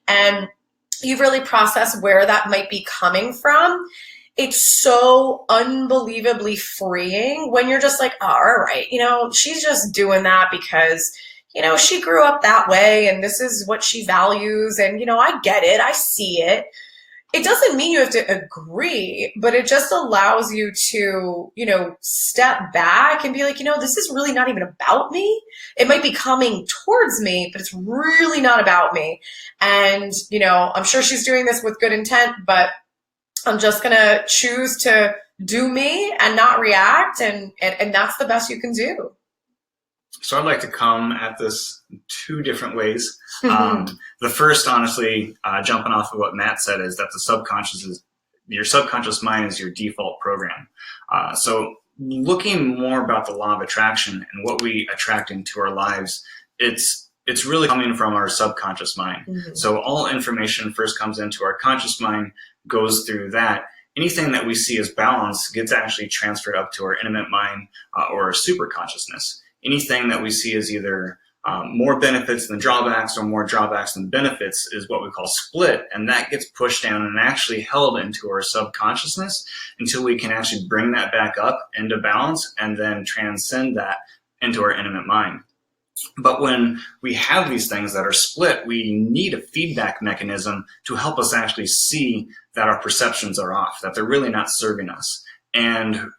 and you really process where that might be coming from, it's so unbelievably freeing when you're just like, oh, all right, she's just doing that because she grew up that way and this is what she values, and I get it, I see it. It doesn't mean you have to agree, but it just allows you to, step back and be like, this is really not even about me. It might be coming towards me, but it's really not about me. And, I'm sure she's doing this with good intent, but I'm just going to choose to do me and not react. And that's the best you can do. So I'd like to come at this two different ways. The first, honestly, jumping off of what Matt said, is that your subconscious mind is your default program. So looking more about the law of attraction and what we attract into our lives, it's really coming from our subconscious mind. Mm-hmm. So all information first comes into our conscious mind, goes through that. Anything that we see as balance gets actually transferred up to our intimate mind or our super consciousness. Anything that we see as either more benefits than drawbacks or more drawbacks than benefits is what we call split, and that gets pushed down and actually held into our subconsciousness until we can actually bring that back up into balance and then transcend that into our intimate mind. But when we have these things that are split, we need a feedback mechanism to help us actually see that our perceptions are off, that they're really not serving us. And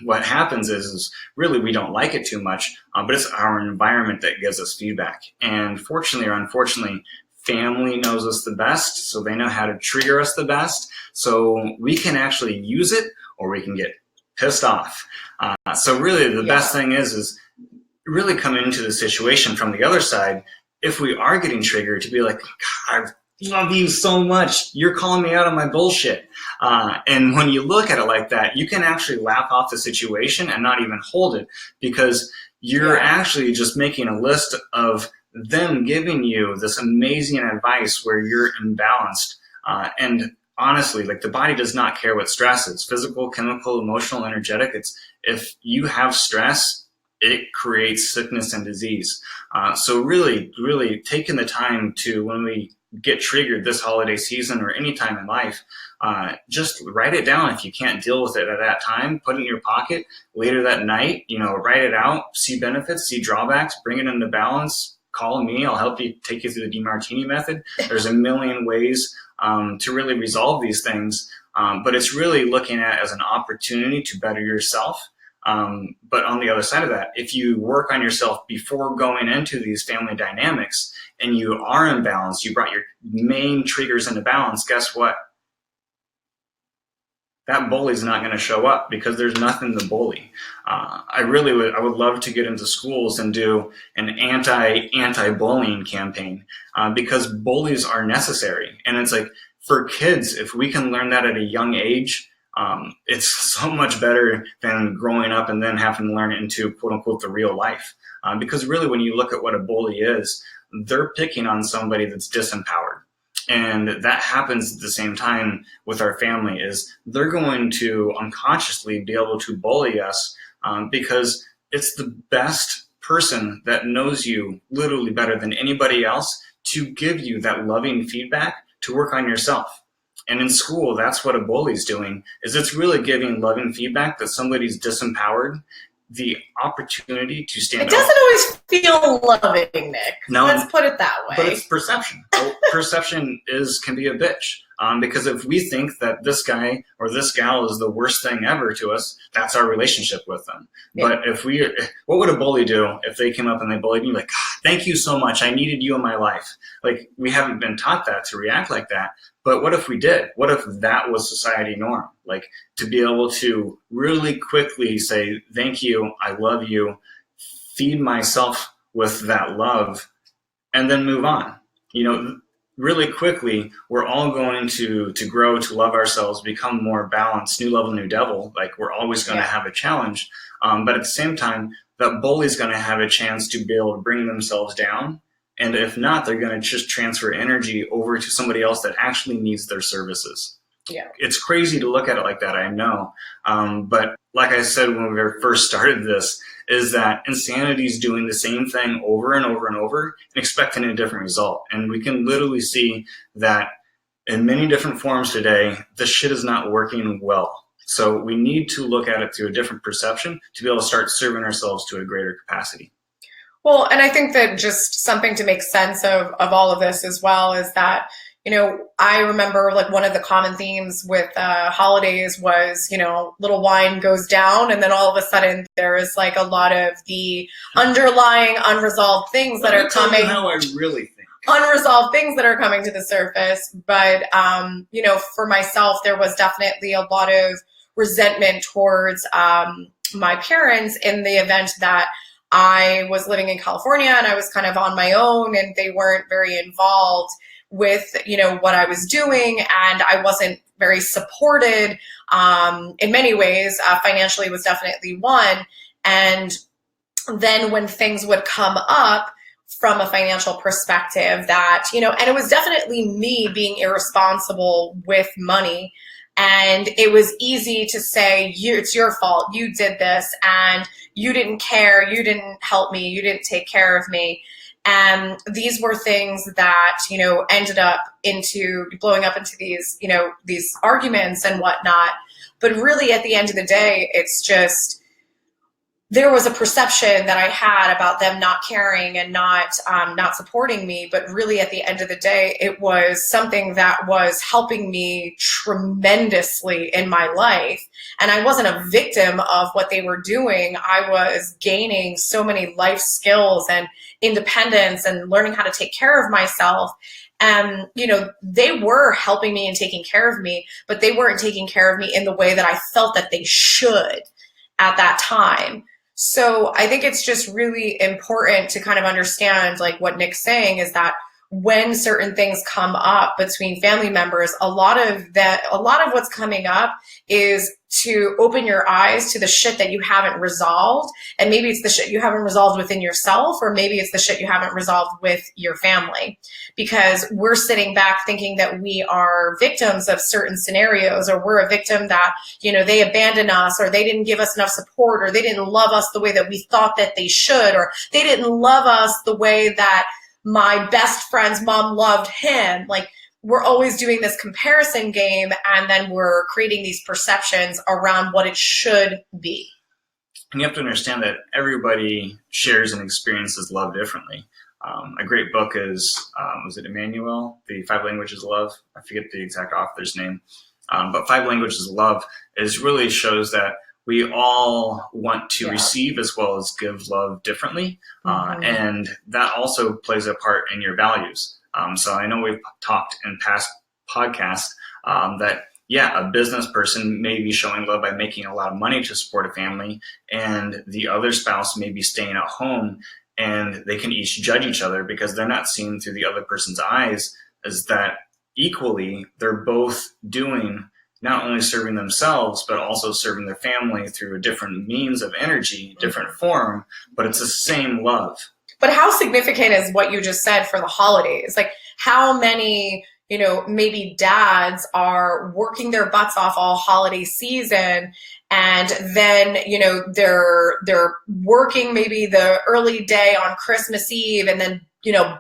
what happens is really we don't like it too much, but it's our environment that gives us feedback. And fortunately or unfortunately, family knows us the best, so they know how to trigger us the best. So we can actually use it or we can get pissed off. So really the best thing is really coming into the situation from the other side. If we are getting triggered, to be like, God, I love you so much. You're calling me out on my bullshit. And when you look at it like that, you can actually laugh off the situation and not even hold it, because you're actually just making a list of them giving you this amazing advice where you're imbalanced. And honestly, like, the body does not care what stress is, physical, chemical, emotional, energetic. If you have stress, it creates sickness and disease. So really, really taking the time to, when we get triggered this holiday season or any time in life, just write it down. If you can't deal with it at that time, put it in your pocket. Later that night, write it out, see benefits, see drawbacks, bring it into balance. Call me. I'll help you, take you through the DeMartini method. There's a million ways to really resolve these things. But it's really looking at it as an opportunity to better yourself. But on the other side of that, if you work on yourself before going into these family dynamics and you are in balance, you brought your main triggers into balance, guess what? That bully's not going to show up because there's nothing to bully. I would love to get into schools and do an anti-bullying campaign because bullies are necessary. And it's like, for kids, if we can learn that at a young age, it's so much better than growing up and then having to learn it into quote unquote the real life. Because really, when you look at what a bully is, they're picking on somebody that's disempowered. And that happens at the same time with our family, is they're going to unconsciously be able to bully us because it's the best person that knows you literally better than anybody else to give you that loving feedback to work on yourself. And in school, that's what a bully's doing, is it's really giving loving feedback that somebody's disempowered the opportunity to stand up. It doesn't always feel loving, Nick. No, let's put it that way. But it's perception. Perception can be a bitch. Because if we think that this guy or this gal is the worst thing ever to us, that's our relationship with them. Yeah. But what would a bully do if they came up and they bullied me? Like, thank you so much. I needed you in my life. Like, we haven't been taught that to react like that. But what if we did? What if that was society norm? Like, to be able to really quickly say, thank you, I love you, feed myself with that love, and then move on. Really quickly, we're all going to grow, to love ourselves, become more balanced, new level, new devil. Like, we're always going to have a challenge. But at the same time, that bully's going to have a chance to be able to bring themselves down. And if not, they're going to just transfer energy over to somebody else that actually needs their services. Yeah. It's crazy to look at it like that, I know. But like I said when we first started this, is that insanity is doing the same thing over and over and over and expecting a different result. And we can literally see that in many different forms today, this shit is not working well. So we need to look at it through a different perception to be able to start serving ourselves to a greater capacity. Well, and I think that just something to make sense of all of this as well is that, I remember like one of the common themes with holidays was, little wine goes down and then all of a sudden there is like a lot of the underlying unresolved things that are coming. How I really think. Unresolved things that are coming to the surface. But, for myself, there was definitely a lot of resentment towards my parents in the event that I was living in California and I was kind of on my own and they weren't very involved with, what I was doing, and I wasn't very supported in many ways. Financially was definitely one. And then when things would come up from a financial perspective that, and it was definitely me being irresponsible with money. And it was easy to say, it's your fault, you did this, and you didn't care, you didn't help me, you didn't take care of me. And these were things that, ended up blowing up into these, these arguments and whatnot. But really at the end of the day, it's just, there was a perception that I had about them not caring and not supporting me. But really at the end of the day, it was something that was helping me tremendously in my life. And I wasn't a victim of what they were doing. I was gaining so many life skills and independence and learning how to take care of myself. And, they were helping me and taking care of me, but they weren't taking care of me in the way that I felt that they should at that time. So I think it's just really important to kind of understand, like what Nick's saying, is that when certain things come up between family members, a lot of what's coming up is to open your eyes to the shit that you haven't resolved. And maybe it's the shit you haven't resolved within yourself, or maybe it's the shit you haven't resolved with your family. Because we're sitting back thinking that we are victims of certain scenarios, or we're a victim that, they abandoned us, or they didn't give us enough support, or they didn't love us the way that we thought that they should, or they didn't love us the way that my best friend's mom loved him. Like, we're always doing this comparison game, and then we're creating these perceptions around what it should be. And you have to understand that everybody shares and experiences love differently. A great book is, was it Emmanuel, The 5 Languages of Love? I forget the exact author's name. But 5 Languages of Love really shows that we all want to Yeah. receive as well as give love differently. Mhm. And that also plays a part in your values. So I know we've talked in past podcasts that, yeah, a business person may be showing love by making a lot of money to support a family, and the other spouse may be staying at home, and they can each judge each other because they're not seeing through the other person's eyes as that equally they're both doing not only serving themselves, but also serving their family through a different means of energy, different form, but it's the same love. But how significant is what you just said for the holidays? Like, how many, maybe dads are working their butts off all holiday season, and then, they're working maybe the early day on Christmas Eve, and then,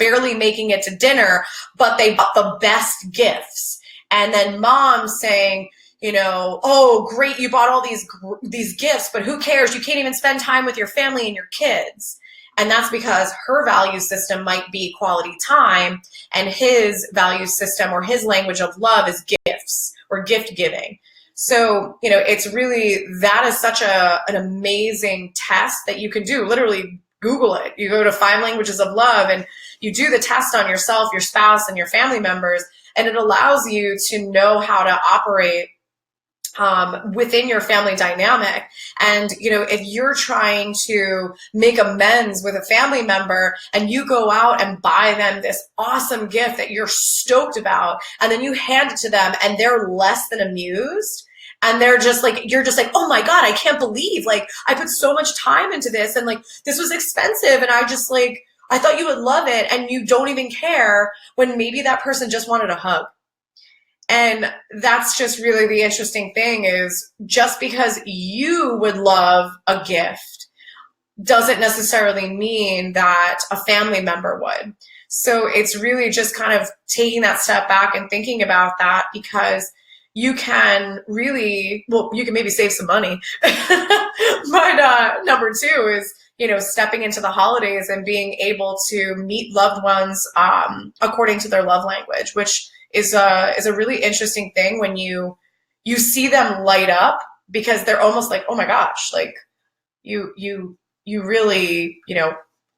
barely making it to dinner, but they bought the best gifts. And then mom saying, oh, great, you bought all these gifts, but who cares? You can't even spend time with your family and your kids. And that's because her value system might be quality time, and his value system or his language of love is gifts or gift giving. So, it's really, that is such an amazing test that you can do. Literally Google it. You go to 5 languages of love and you do the test on yourself, your spouse, and your family members, and it allows you to know how to operate within your family dynamic. And, if you're trying to make amends with a family member and you go out and buy them this awesome gift that you're stoked about, and then you hand it to them and they're less than amused, and they're just like, you're just like, oh my God, I can't believe, like, I put so much time into this, and like, this was expensive, and I just like, I thought you would love it, and you don't even care, when maybe that person just wanted a hug. And that's just really the interesting thing, is just because you would love a gift doesn't necessarily mean that a family member would. So it's really just kind of taking that step back and thinking about that, because you can really, well, you can maybe save some money. But number 2 is, stepping into the holidays and being able to meet loved ones according to their love language, which is a really interesting thing when you see them light up, because they're almost like, oh my gosh, like you really,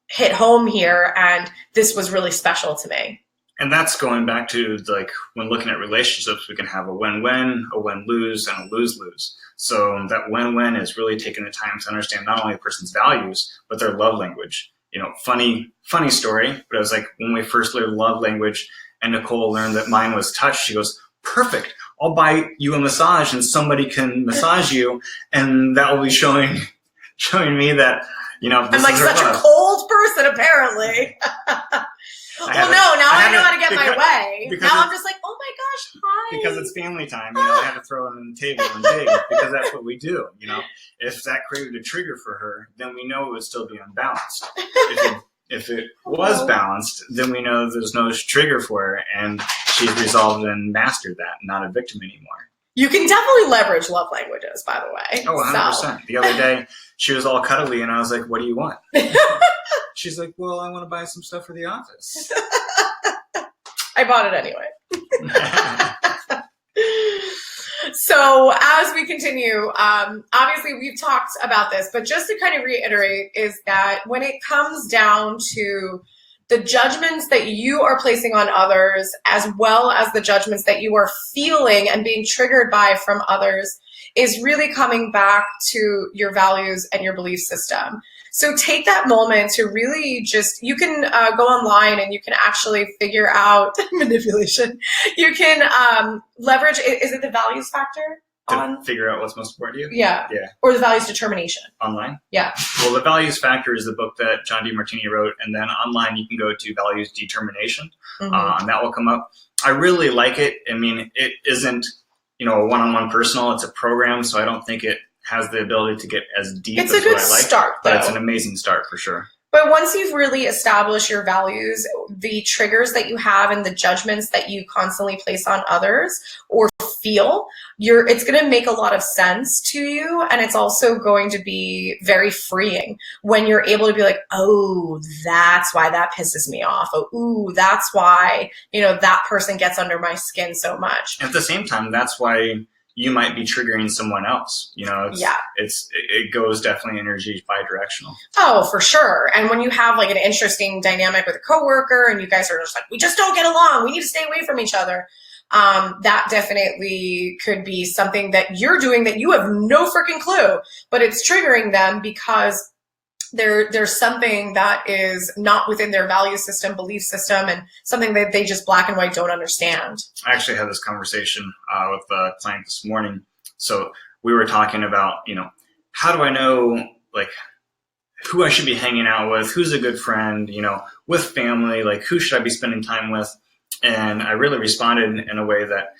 hit home here, and this was really special to me. And that's going back to, like, when looking at relationships, we can have a win-win, a win-lose, and a lose-lose. So that win-win is really taking the time to understand not only a person's values, but their love language. Funny story, but it was like when we first learned love language and Nicole learned that mine was touch, she goes, perfect, I'll buy you a massage and somebody can massage you, and that will be showing me that, this I'm like is such a cold person, apparently. Now I know how to get my way. Now I'm just like, oh my gosh, hi. Because it's family time, I have to throw it on the table and dig, because that's what we do, If that created a trigger for her, then we know it would still be unbalanced. If it was balanced, then we know there's no trigger for her, and she's resolved and mastered that, not a victim anymore. You can definitely leverage love languages, by the way. Oh, 100%. So. The other day, she was all cuddly, and I was like, what do you want? She's like, well, I want to buy some stuff for the office. I bought it anyway. So as we continue, obviously we've talked about this, but just to kind of reiterate, is that when it comes down to the judgments that you are placing on others, as well as the judgments that you are feeling and being triggered by from others, is really coming back to your values and your belief system. So take that moment to really just, you can go online and you can actually figure out manipulation. You can leverage, is it the values factor? To figure out what's most important to you? Yeah. Or the values determination. Online? Yeah. Well, the values factor is the book that John DeMartini wrote, and then online you can go to values determination, and that will come up. I really like it. I mean, it isn't, a one-on-one personal, it's a program, so I don't think it has the ability to get as deep as what I like. It's a good start, though. But it's an amazing start for sure. But once you've really established your values, the triggers that you have and the judgments that you constantly place on others or feel, it's going to make a lot of sense to you. And it's also going to be very freeing when you're able to be like, oh, that's why that pisses me off. Oh, ooh, that's why, that person gets under my skin so much. At the same time, that's why you might be triggering someone else. It goes definitely energy bi-directional. Oh, for sure. And when you have like an interesting dynamic with a coworker and you guys are just like, we just don't get along, we need to stay away from each other. That definitely could be something that you're doing that you have no freaking clue, but it's triggering them because there's something that is not within their value system, belief system, and something that they just black and white don't understand. I actually had this conversation with a client this morning. So we were talking about, how do I know like who I should be hanging out with, who's a good friend, with family, like who should I be spending time with? And I really responded in a way that,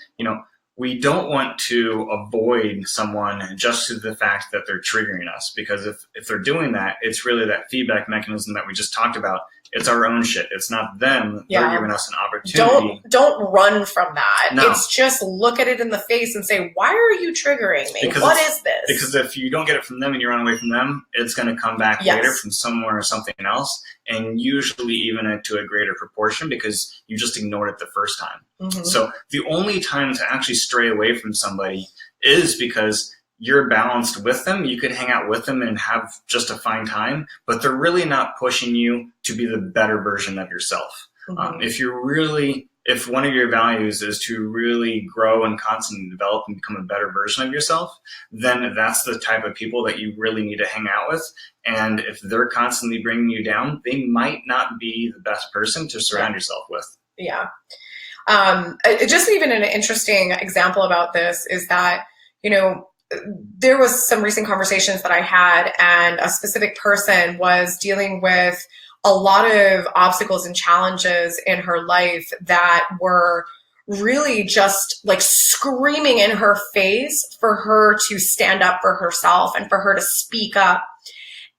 we don't want to avoid someone just to the fact that they're triggering us, because if they're doing that, it's really that feedback mechanism that we just talked about. It's our own shit. It's not them. Yeah. They're giving us an opportunity. Don't run from that. No. It's just look at it in the face and say, why are you triggering me? What is this? Because if you don't get it from them and you run away from them, it's going to come back later from somewhere or something else, and usually even to a greater proportion because you just ignored it the first time. Mm-hmm. So the only time to actually stray away from somebody is because you're balanced with them. You could hang out with them and have just a fine time, but they're really not pushing you to be the better version of yourself. Mm-hmm. If one of your values is to really grow and constantly develop and become a better version of yourself, then that's the type of people that you really need to hang out with. And if they're constantly bringing you down, they might not be the best person to surround yourself with. Yeah. Just even an interesting example about this is that, there was some recent conversations that I had, and a specific person was dealing with a lot of obstacles and challenges in her life that were really just like screaming in her face for her to stand up for herself and for her to speak up.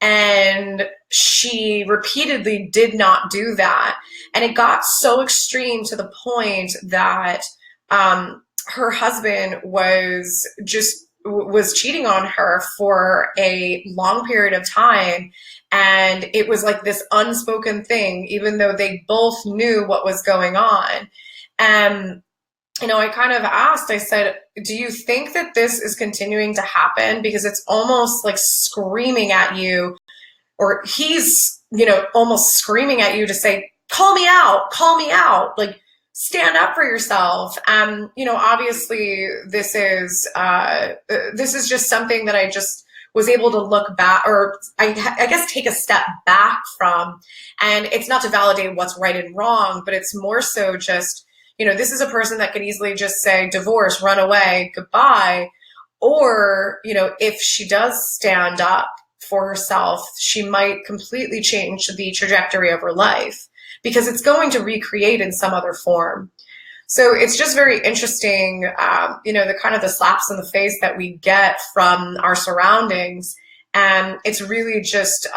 And she repeatedly did not do that. And it got so extreme to the point that her husband was cheating on her for a long period of time. And it was like this unspoken thing, even though they both knew what was going on. And, I kind of asked, I said, do you think that this is continuing to happen? Because it's almost like screaming at you, or he's, almost screaming at you to say, call me out, like stand up for yourself. And, obviously this is just something that I just was able to look back, or I guess take a step back from. And it's not to validate what's right and wrong, but it's more so just, this is a person that could easily just say divorce, run away, goodbye. Or, if she does stand up for herself, she might completely change the trajectory of her life, because it's going to recreate in some other form. So it's just very interesting, the kind of the slaps in the face that we get from our surroundings. And it's really just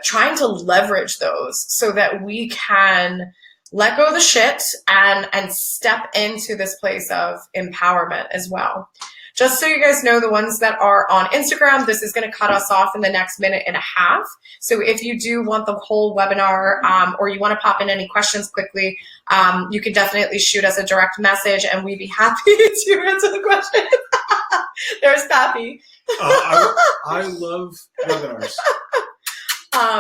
trying to leverage those so that we can let go of the shit and step into this place of empowerment as well. Just so you guys know, the ones that are on Instagram, this is going to cut us off in the next minute and a half. So if you do want the whole webinar, or you want to pop in any questions quickly, you can definitely shoot us a direct message and we'd be happy to answer the questions. There's Pappy. I love webinars.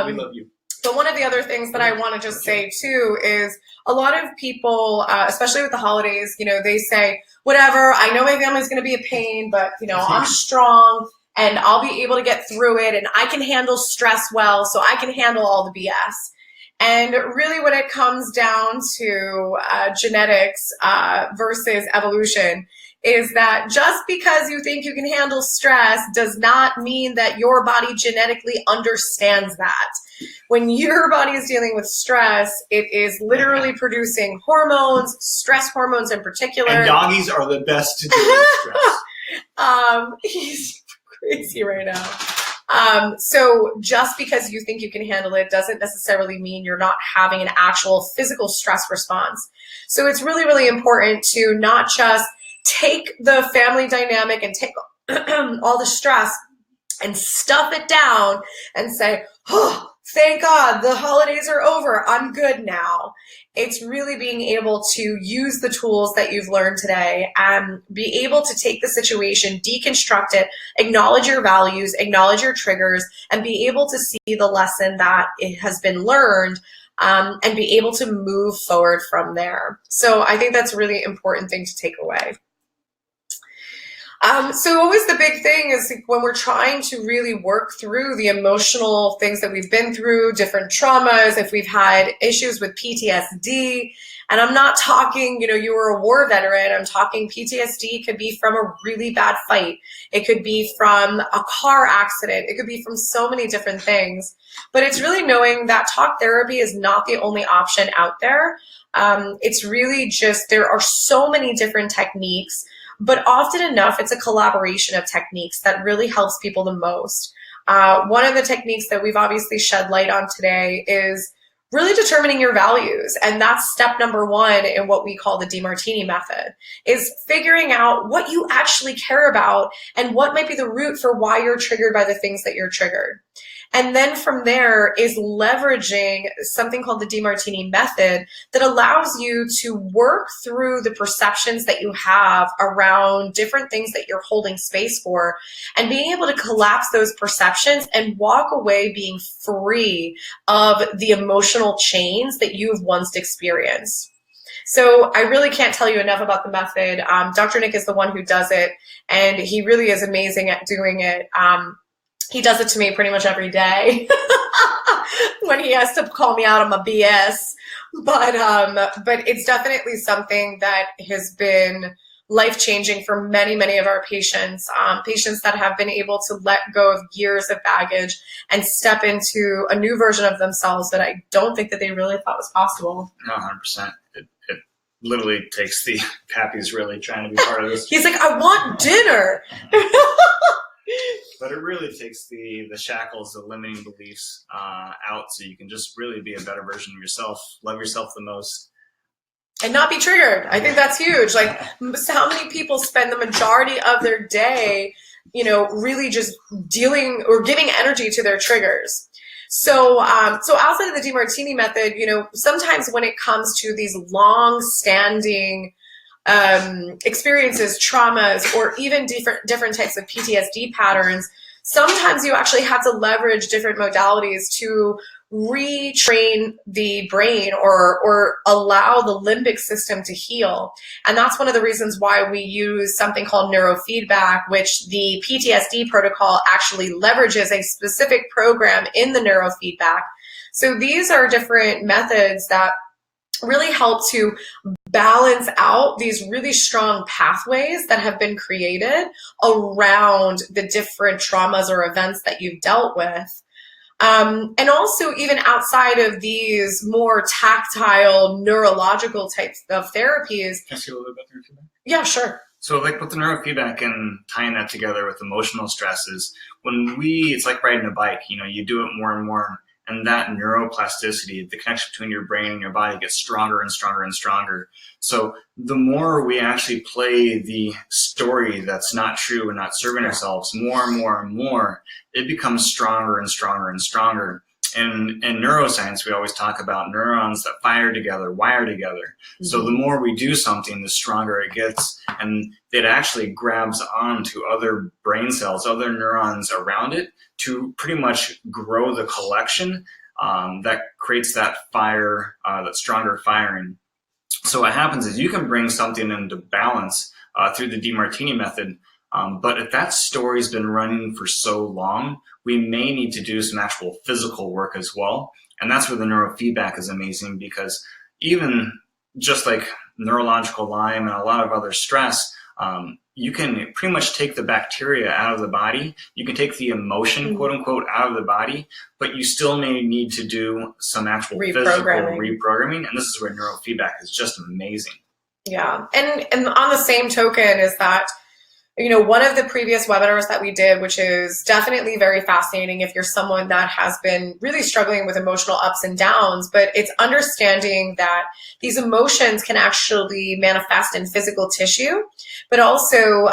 We love you. But one of the other things that I want to just say too is a lot of people, especially with the holidays, they say, whatever, I know my family's going to be a pain, but I'm strong and I'll be able to get through it, and I can handle stress well, so I can handle all the BS. And really when it comes down to genetics versus evolution, is that just because you think you can handle stress does not mean that your body genetically understands that. When your body is dealing with stress, it is literally producing hormones, stress hormones in particular. And doggies are the best to deal with stress. He's crazy right now. So just because you think you can handle it doesn't necessarily mean you're not having an actual physical stress response. So it's really, really important to not just take the family dynamic and take all the stress and stuff it down and say, oh, thank God the holidays are over. I'm good now. It's really being able to use the tools that you've learned today and be able to take the situation, deconstruct it, acknowledge your values, acknowledge your triggers, and be able to see the lesson that it has been learned, and be able to move forward from there. So I think that's a really important thing to take away. So always the big thing is when we're trying to really work through the emotional things that we've been through, different traumas, if we've had issues with PTSD, and I'm not talking, you were a war veteran, I'm talking PTSD could be from a really bad fight. It could be from a car accident. It could be from so many different things. But it's really knowing that talk therapy is not the only option out there. It's really just, there are so many different techniques. But often enough, it's a collaboration of techniques that really helps people the most. One of the techniques that we've obviously shed light on today is really determining your values. And that's step number one in what we call the DeMartini method, is figuring out what you actually care about and what might be the root for why you're triggered by the things that you're triggered. And then from there is leveraging something called the DeMartini method that allows you to work through the perceptions that you have around different things that you're holding space for, and being able to collapse those perceptions and walk away being free of the emotional chains that you've once experienced. So I really can't tell you enough about the method. Dr. Nick is the one who does it, and he really is amazing at doing it. He does it to me pretty much every day when he has to call me out on my BS. But it's definitely something that has been life-changing for many, many of our patients, patients that have been able to let go of years of baggage and step into a new version of themselves that I don't think that they really thought was possible. No, 100%. It literally takes the Pappy's really trying to be part of this. He's like, I want dinner. But it really takes the shackles, the limiting beliefs out, so you can just really be a better version of yourself, love yourself the most. And not be triggered. I think that's huge. Like, how many people spend the majority of their day, really just dealing or giving energy to their triggers. So outside of the DeMartini method, sometimes when it comes to these long-standing experiences, traumas, or even different types of PTSD patterns, sometimes you actually have to leverage different modalities to retrain the brain or allow the limbic system to heal. And that's one of the reasons why we use something called neurofeedback, which the PTSD protocol actually leverages a specific program in the neurofeedback. So these are different methods that really help to balance out these really strong pathways that have been created around the different traumas or events that you've dealt with. And also even outside of these more tactile, neurological types of therapies. Can I see a little bit about neurofeedback? Yeah, sure. So like with the neurofeedback and tying that together with emotional stresses, it's like riding a bike, you do it more and more. And that neuroplasticity, the connection between your brain and your body, gets stronger and stronger and stronger. So the more we actually play the story that's not true and not serving ourselves, more and more and more, it becomes stronger and stronger and stronger. And in neuroscience, we always talk about neurons that fire together, wire together. Mm-hmm. So the more we do something, the stronger it gets. And it actually grabs onto other brain cells, other neurons around it, to pretty much grow the collection that creates that fire, that stronger firing. So what happens is you can bring something into balance through the DeMartini method. But if that story's been running for so long, we may need to do some actual physical work as well. And that's where the neurofeedback is amazing, because even just like neurological Lyme and a lot of other stress, you can pretty much take the bacteria out of the body. You can take the emotion, quote unquote, out of the body, but you still may need to do some actual physical reprogramming. And this is where neurofeedback is just amazing. Yeah. And on the same token is that One of the previous webinars that we did, which is definitely very fascinating if you're someone that has been really struggling with emotional ups and downs, but it's understanding that these emotions can actually manifest in physical tissue, but also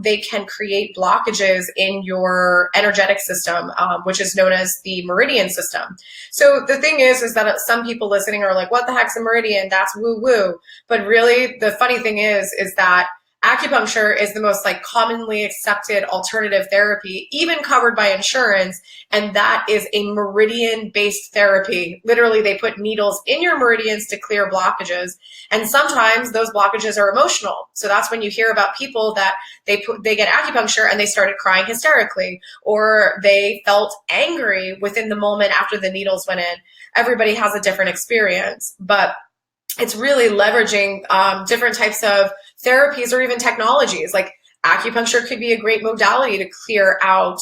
they can create blockages in your energetic system, which is known as the meridian system. So the thing is that some people listening are like, what the heck's a meridian? That's woo woo. But really, the funny thing is that acupuncture is the most commonly accepted alternative therapy, even covered by insurance, and that is a meridian-based therapy. Literally, they put needles in your meridians to clear blockages, and sometimes those blockages are emotional. So that's when you hear about people that they get acupuncture and they started crying hysterically, or they felt angry within the moment after the needles went in. Everybody has a different experience, but it's really leveraging different types of therapies or even technologies. Like acupuncture could be a great modality to clear out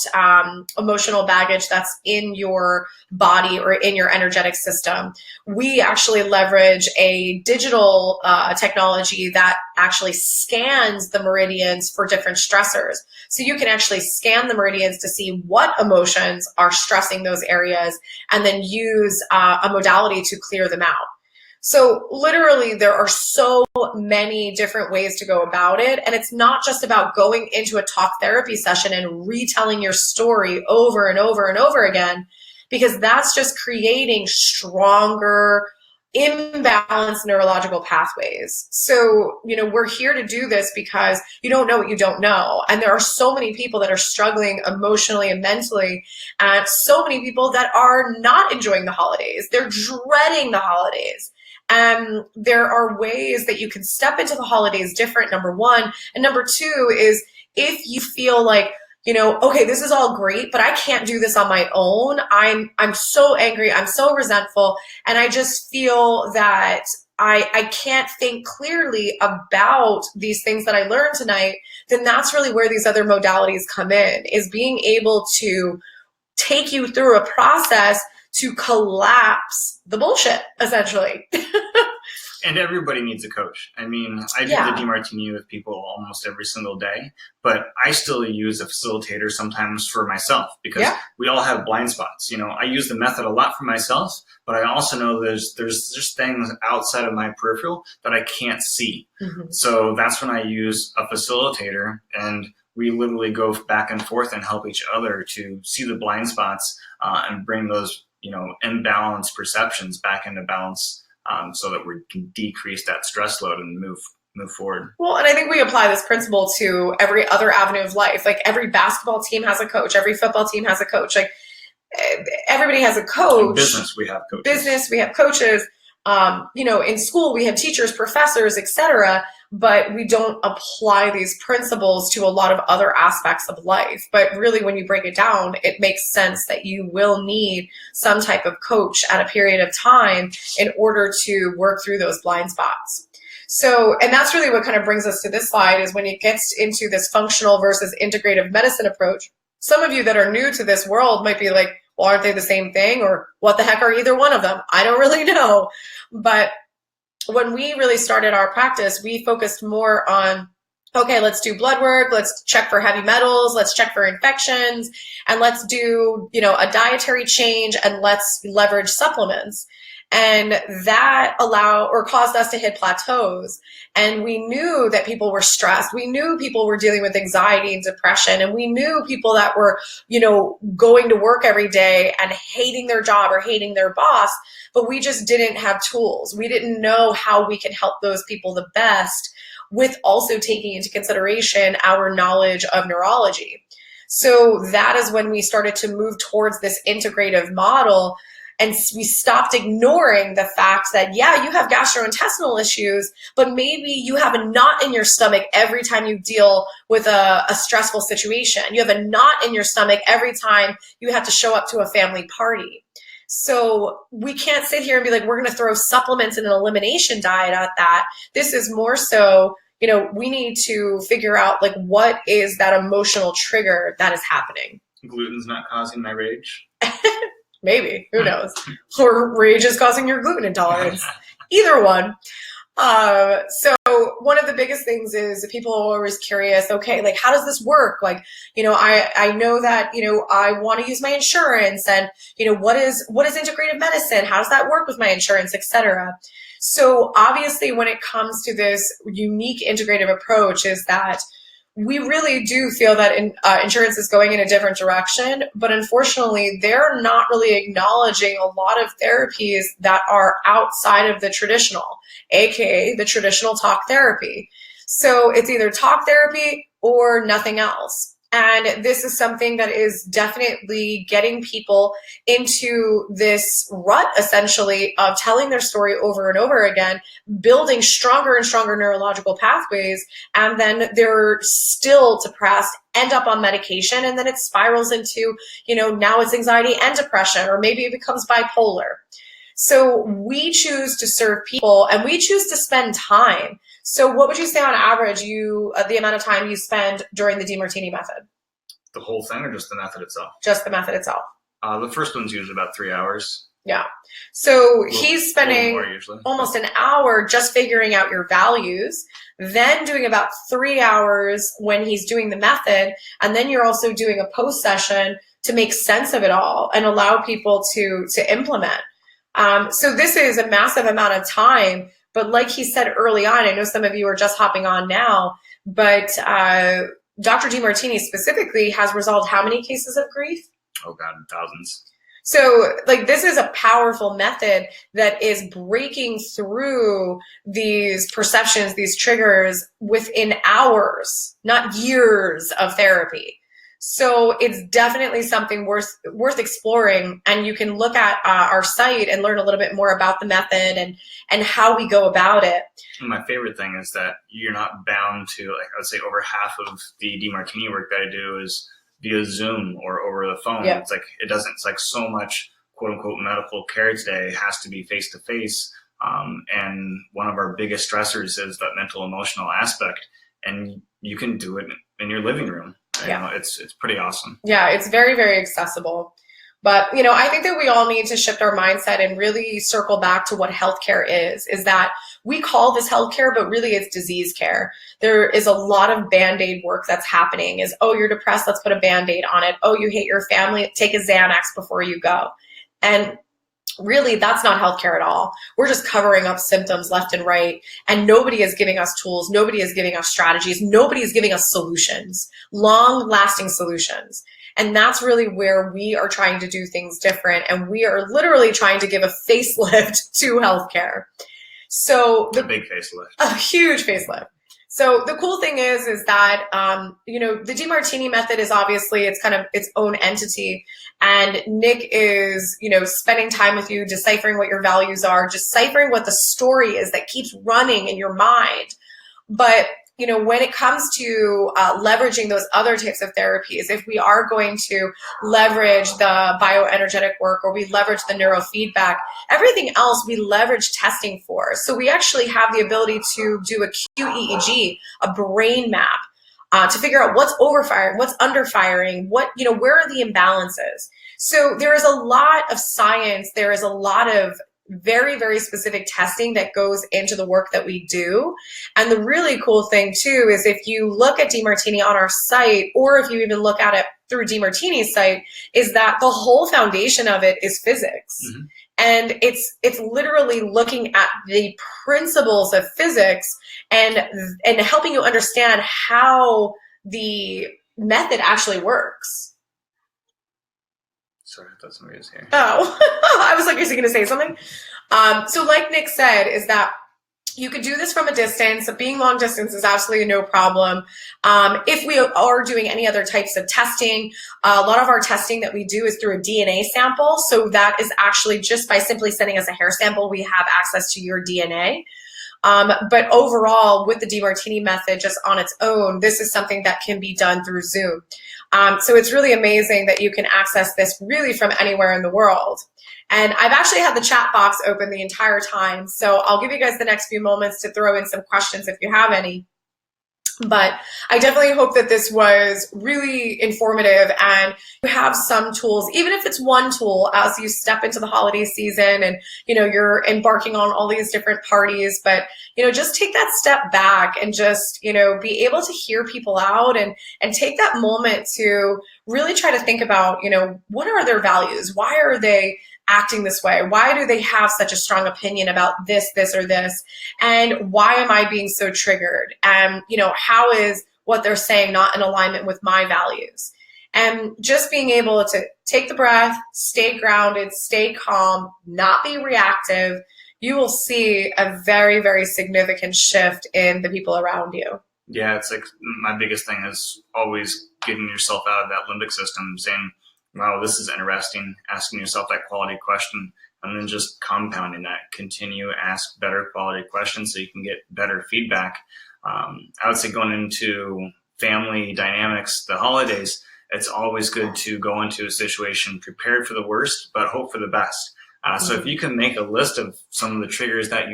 emotional baggage that's in your body or in your energetic system. We actually leverage a digital technology that actually scans the meridians for different stressors. So you can actually scan the meridians to see what emotions are stressing those areas and then use a modality to clear them out. So literally there are so many different ways to go about it. And it's not just about going into a talk therapy session and retelling your story over and over and over again, because that's just creating stronger, imbalanced neurological pathways. So, we're here to do this because you don't know what you don't know. And there are so many people that are struggling emotionally and mentally, and so many people that are not enjoying the holidays. They're dreading the holidays. And there are ways that you can step into the holidays different, number one. And number two is if you feel like, okay, this is all great, but I can't do this on my own. I'm so angry. I'm so resentful. And I just feel that I can't think clearly about these things that I learned tonight. Then that's really where these other modalities come in, is being able to take you through a process to collapse the bullshit, essentially. And everybody needs a coach. I mean, I do the DiMartini with people almost every single day, but I still use a facilitator sometimes for myself because we all have blind spots. I use the method a lot for myself, but I also know there's just things outside of my peripheral that I can't see. Mm-hmm. So that's when I use a facilitator, and we literally go back and forth and help each other to see the blind spots and bring those imbalanced perceptions back into balance, so that we can decrease that stress load and move forward. Well, and I think we apply this principle to every other avenue of life. Like every basketball team has a coach, every football team has a coach. Like everybody has a coach. In business, we have coaches. Business, we have coaches. In school, we have teachers, professors, etc. But we don't apply these principles to a lot of other aspects of life. But really, when you break it down, it makes sense that you will need some type of coach at a period of time in order to work through those blind spots. So, and that's really what kind of brings us to this slide, is when it gets into this functional versus integrative medicine approach. Some of you that are new to this world might be like, well, aren't they the same thing? Or what the heck are either one of them? I don't really know. But when we really started our practice, we focused more on, okay, let's do blood work, let's check for heavy metals, let's check for infections, and let's do, a dietary change, and let's leverage supplements. And that caused us to hit plateaus. And we knew that people were stressed. We knew people were dealing with anxiety and depression. And we knew people that were, going to work every day and hating their job or hating their boss, but we just didn't have tools. We didn't know how we could help those people the best, with also taking into consideration our knowledge of neurology. So that is when we started to move towards this integrative model. And we stopped ignoring the fact that, you have gastrointestinal issues, but maybe you have a knot in your stomach every time you deal with a stressful situation. You have a knot in your stomach every time you have to show up to a family party. So we can't sit here and be like, we're going to throw supplements and an elimination diet at that. This is more so, we need to figure out what is that emotional trigger that is happening. Gluten's not causing my rage. Maybe, who knows? Or rage is causing your gluten intolerance. Either one. So one of the biggest things is people are always curious, okay, like, how does this work? Like, I know that, I want to use my insurance, and, what is integrative medicine? How does that work with my insurance, et cetera? So obviously when it comes to this unique integrative approach is that we really do feel that insurance is going in a different direction, but unfortunately, they're not really acknowledging a lot of therapies that are outside of the traditional, aka the traditional talk therapy. So it's either talk therapy or nothing else. And this is something that is definitely getting people into this rut, essentially, of telling their story over and over again, building stronger and stronger neurological pathways, and then they're still depressed, end up on medication, and then it spirals into, now it's anxiety and depression, or maybe it becomes bipolar. So we choose to serve people, and we choose to spend time. So what would you say on average the amount of time you spend during the DiMartini method? The whole thing, or just the method itself? Just the method itself. The first one's usually about 3 hours. Yeah. So he's spending more, almost an hour just figuring out your values, then doing about 3 hours when he's doing the method, and then you're also doing a post session to make sense of it all and allow people to implement. So this is a massive amount of time, but like he said early on, I know some of you are just hopping on now, but Dr. DiMartini specifically has resolved how many cases of grief? Oh God, thousands. So like this is a powerful method that is breaking through these perceptions, these triggers within hours, not years of therapy. So it's definitely something worth exploring, and you can look at our site and learn a little bit more about the method and how we go about it. My favorite thing is that you're not bound to, like, I would say over half of the DiMartini work that I do is via Zoom or over the phone. Yeah. It's like so much quote unquote medical care today has to be face to face. And one of our biggest stressors is that mental emotional aspect, and you can do it in your living room. Yeah. It's pretty awesome. Yeah, it's very, very accessible. But, I think that we all need to shift our mindset and really circle back to what healthcare is that we call this healthcare, but really it's disease care. There is a lot of Band-Aid work that's happening oh, you're depressed, let's put a Band-Aid on it. Oh, you hate your family, take a Xanax before you go. And really, that's not healthcare at all. We're just covering up symptoms left and right, and nobody is giving us tools. Nobody is giving us strategies. Nobody is giving us solutions, long-lasting solutions. And that's really where we are trying to do things different, and we are literally trying to give a facelift to healthcare. So a big facelift, a huge facelift. So the cool thing is that, the DiMartini method is obviously, it's kind of its own entity. And Nick is, spending time with you, deciphering what your values are, deciphering what the story is that keeps running in your mind. But, when it comes to leveraging those other types of therapies, if we are going to leverage the bioenergetic work, or we leverage the neurofeedback, everything else we leverage testing for. So we actually have the ability to do a QEEG, a brain map, to figure out what's overfiring, what's underfiring, where are the imbalances. So there is a lot of science. There is a lot of very, very specific testing that goes into the work that we do. And the really cool thing too is if you look at DiMartini on our site, or if you even look at it through DiMartini's site, is that the whole foundation of it is physics. Mm-hmm. And it's literally looking at the principles of physics and helping you understand how the method actually works. Sorry, I thought somebody was here. Oh, I was like, is he going to say something? So like Nick said, is that you could do this from a distance. Being long distance is absolutely no problem. If we are doing any other types of testing, a lot of our testing that we do is through a DNA sample. So that is actually just by simply sending us a hair sample, we have access to your DNA. But overall, with the DiMartini method just on its own, this is something that can be done through Zoom. So it's really amazing that you can access this really from anywhere in the world. And I've actually had the chat box open the entire time. So I'll give you guys the next few moments to throw in some questions if you have any. But I definitely hope that this was really informative and you have some tools, even if it's one tool as you step into the holiday season and, you're embarking on all these different parties, but, just take that step back and just, be able to hear people out and take that moment to really try to think about, what are their values? Why are they acting this way? Why do they have such a strong opinion about this, or this? And why am I being so triggered? And, how is what they're saying not in alignment with my values? And just being able to take the breath, stay grounded, stay calm, not be reactive, you will see a very, very significant shift in the people around you. Yeah, it's like my biggest thing is always getting yourself out of that limbic system, saying, wow, this is interesting, asking yourself that quality question, and then just compounding that. Continue, ask better quality questions so you can get better feedback. I would say going into family dynamics, the holidays, it's always good to go into a situation prepared for the worst, but hope for the best. So if you can make a list of some of the triggers that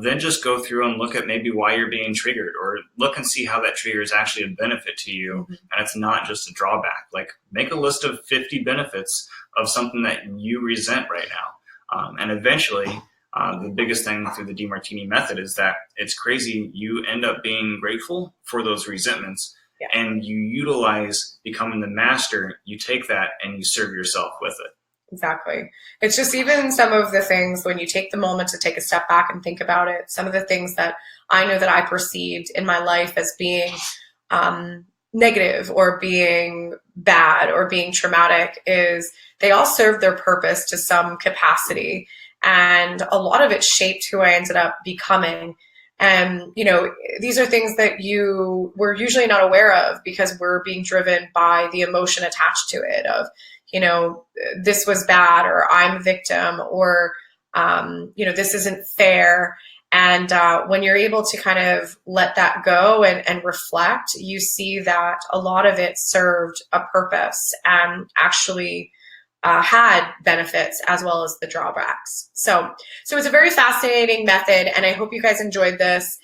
then just go through and look at maybe why you're being triggered, or look and see how that trigger is actually a benefit to you, and it's not just a drawback. Like, make a list of 50 benefits of something that you resent right now. And eventually, the biggest thing through the DeMartini method is that it's crazy. You end up being grateful for those resentments, and you utilize becoming the master. You take that and you serve yourself with it. Exactly. It's just even some of the things when you take the moment to take a step back and think about it, some of the things that I know that I perceived in my life as being negative or being bad or being traumatic is they all served their purpose to some capacity. And a lot of it shaped who I ended up becoming. And, these are things that you were usually not aware of because we're being driven by the emotion attached to it of, this was bad, or I'm a victim, or, this isn't fair. And when you're able to kind of let that go and reflect, you see that a lot of it served a purpose and actually had benefits as well as the drawbacks. So it's a very fascinating method, and I hope you guys enjoyed this.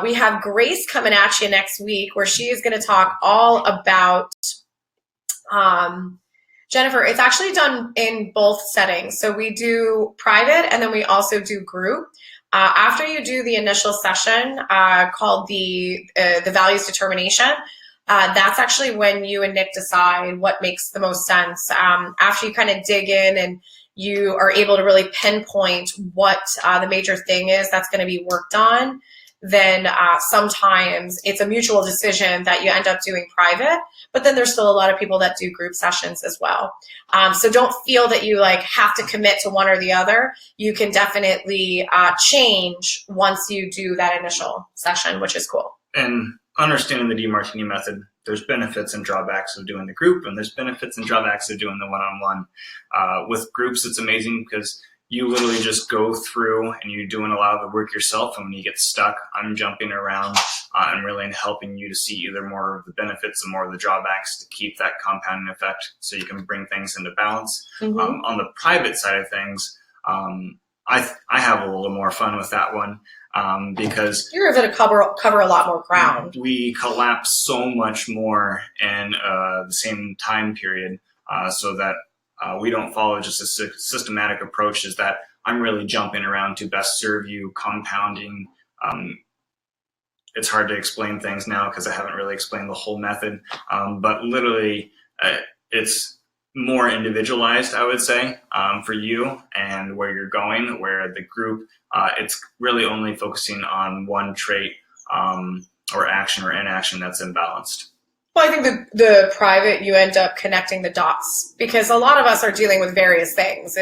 We have Grace coming at you next week, where she is going to talk all about Jennifer. It's actually done in both settings. So we do private, and then we also do group. After you do the initial session called the values determination, that's actually when you and Nick decide what makes the most sense. After you kind of dig in and you are able to really pinpoint what the major thing is that's going to be worked on, then sometimes it's a mutual decision that you end up doing private, but then there's still a lot of people that do group sessions as well. So don't feel that you have to commit to one or the other. You can definitely change once you do that initial session, which is cool. And understanding the DeMartini method, there's benefits and drawbacks of doing the group, and there's benefits and drawbacks of doing the one-on-one. With groups, it's amazing because you literally just go through and you're doing a lot of the work yourself, and when you get stuck, I'm jumping around and really helping you to see either more of the benefits and more of the drawbacks to keep that compounding effect so you can bring things into balance. On the private side of things, I have a little more fun with that one because you're able to cover a lot more ground. We collapse so much more in the same time period so that we don't follow just a systematic approach. Is that I'm really jumping around to best serve you, compounding. It's hard to explain things now because I haven't really explained the whole method, but literally it's more individualized, I would say, for you and where you're going, where the group, it's really only focusing on one trait or action or inaction that's imbalanced. Well, I think the private, you end up connecting the dots because a lot of us are dealing with various things.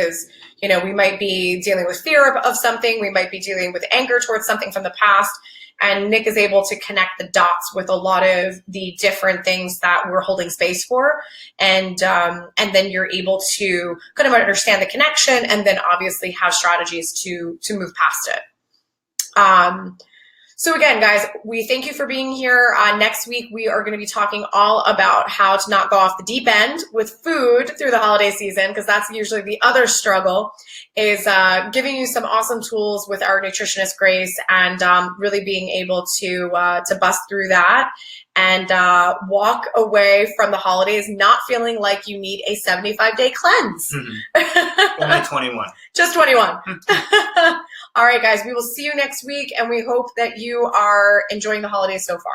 We might be dealing with fear of something. We might be dealing with anger towards something from the past. And Nick is able to connect the dots with a lot of the different things that we're holding space for. And then you're able to kind of understand the connection and then obviously have strategies to move past it. So again, guys, we thank you for being here. Next week, we are going to be talking all about how to not go off the deep end with food through the holiday season, because that's usually the other struggle, is giving you some awesome tools with our nutritionist Grace, and really being able to bust through that and walk away from the holidays not feeling like you need a 75-day cleanse. Only 21. Just 21. All right, guys, we will see you next week, and we hope that you are enjoying the holidays so far.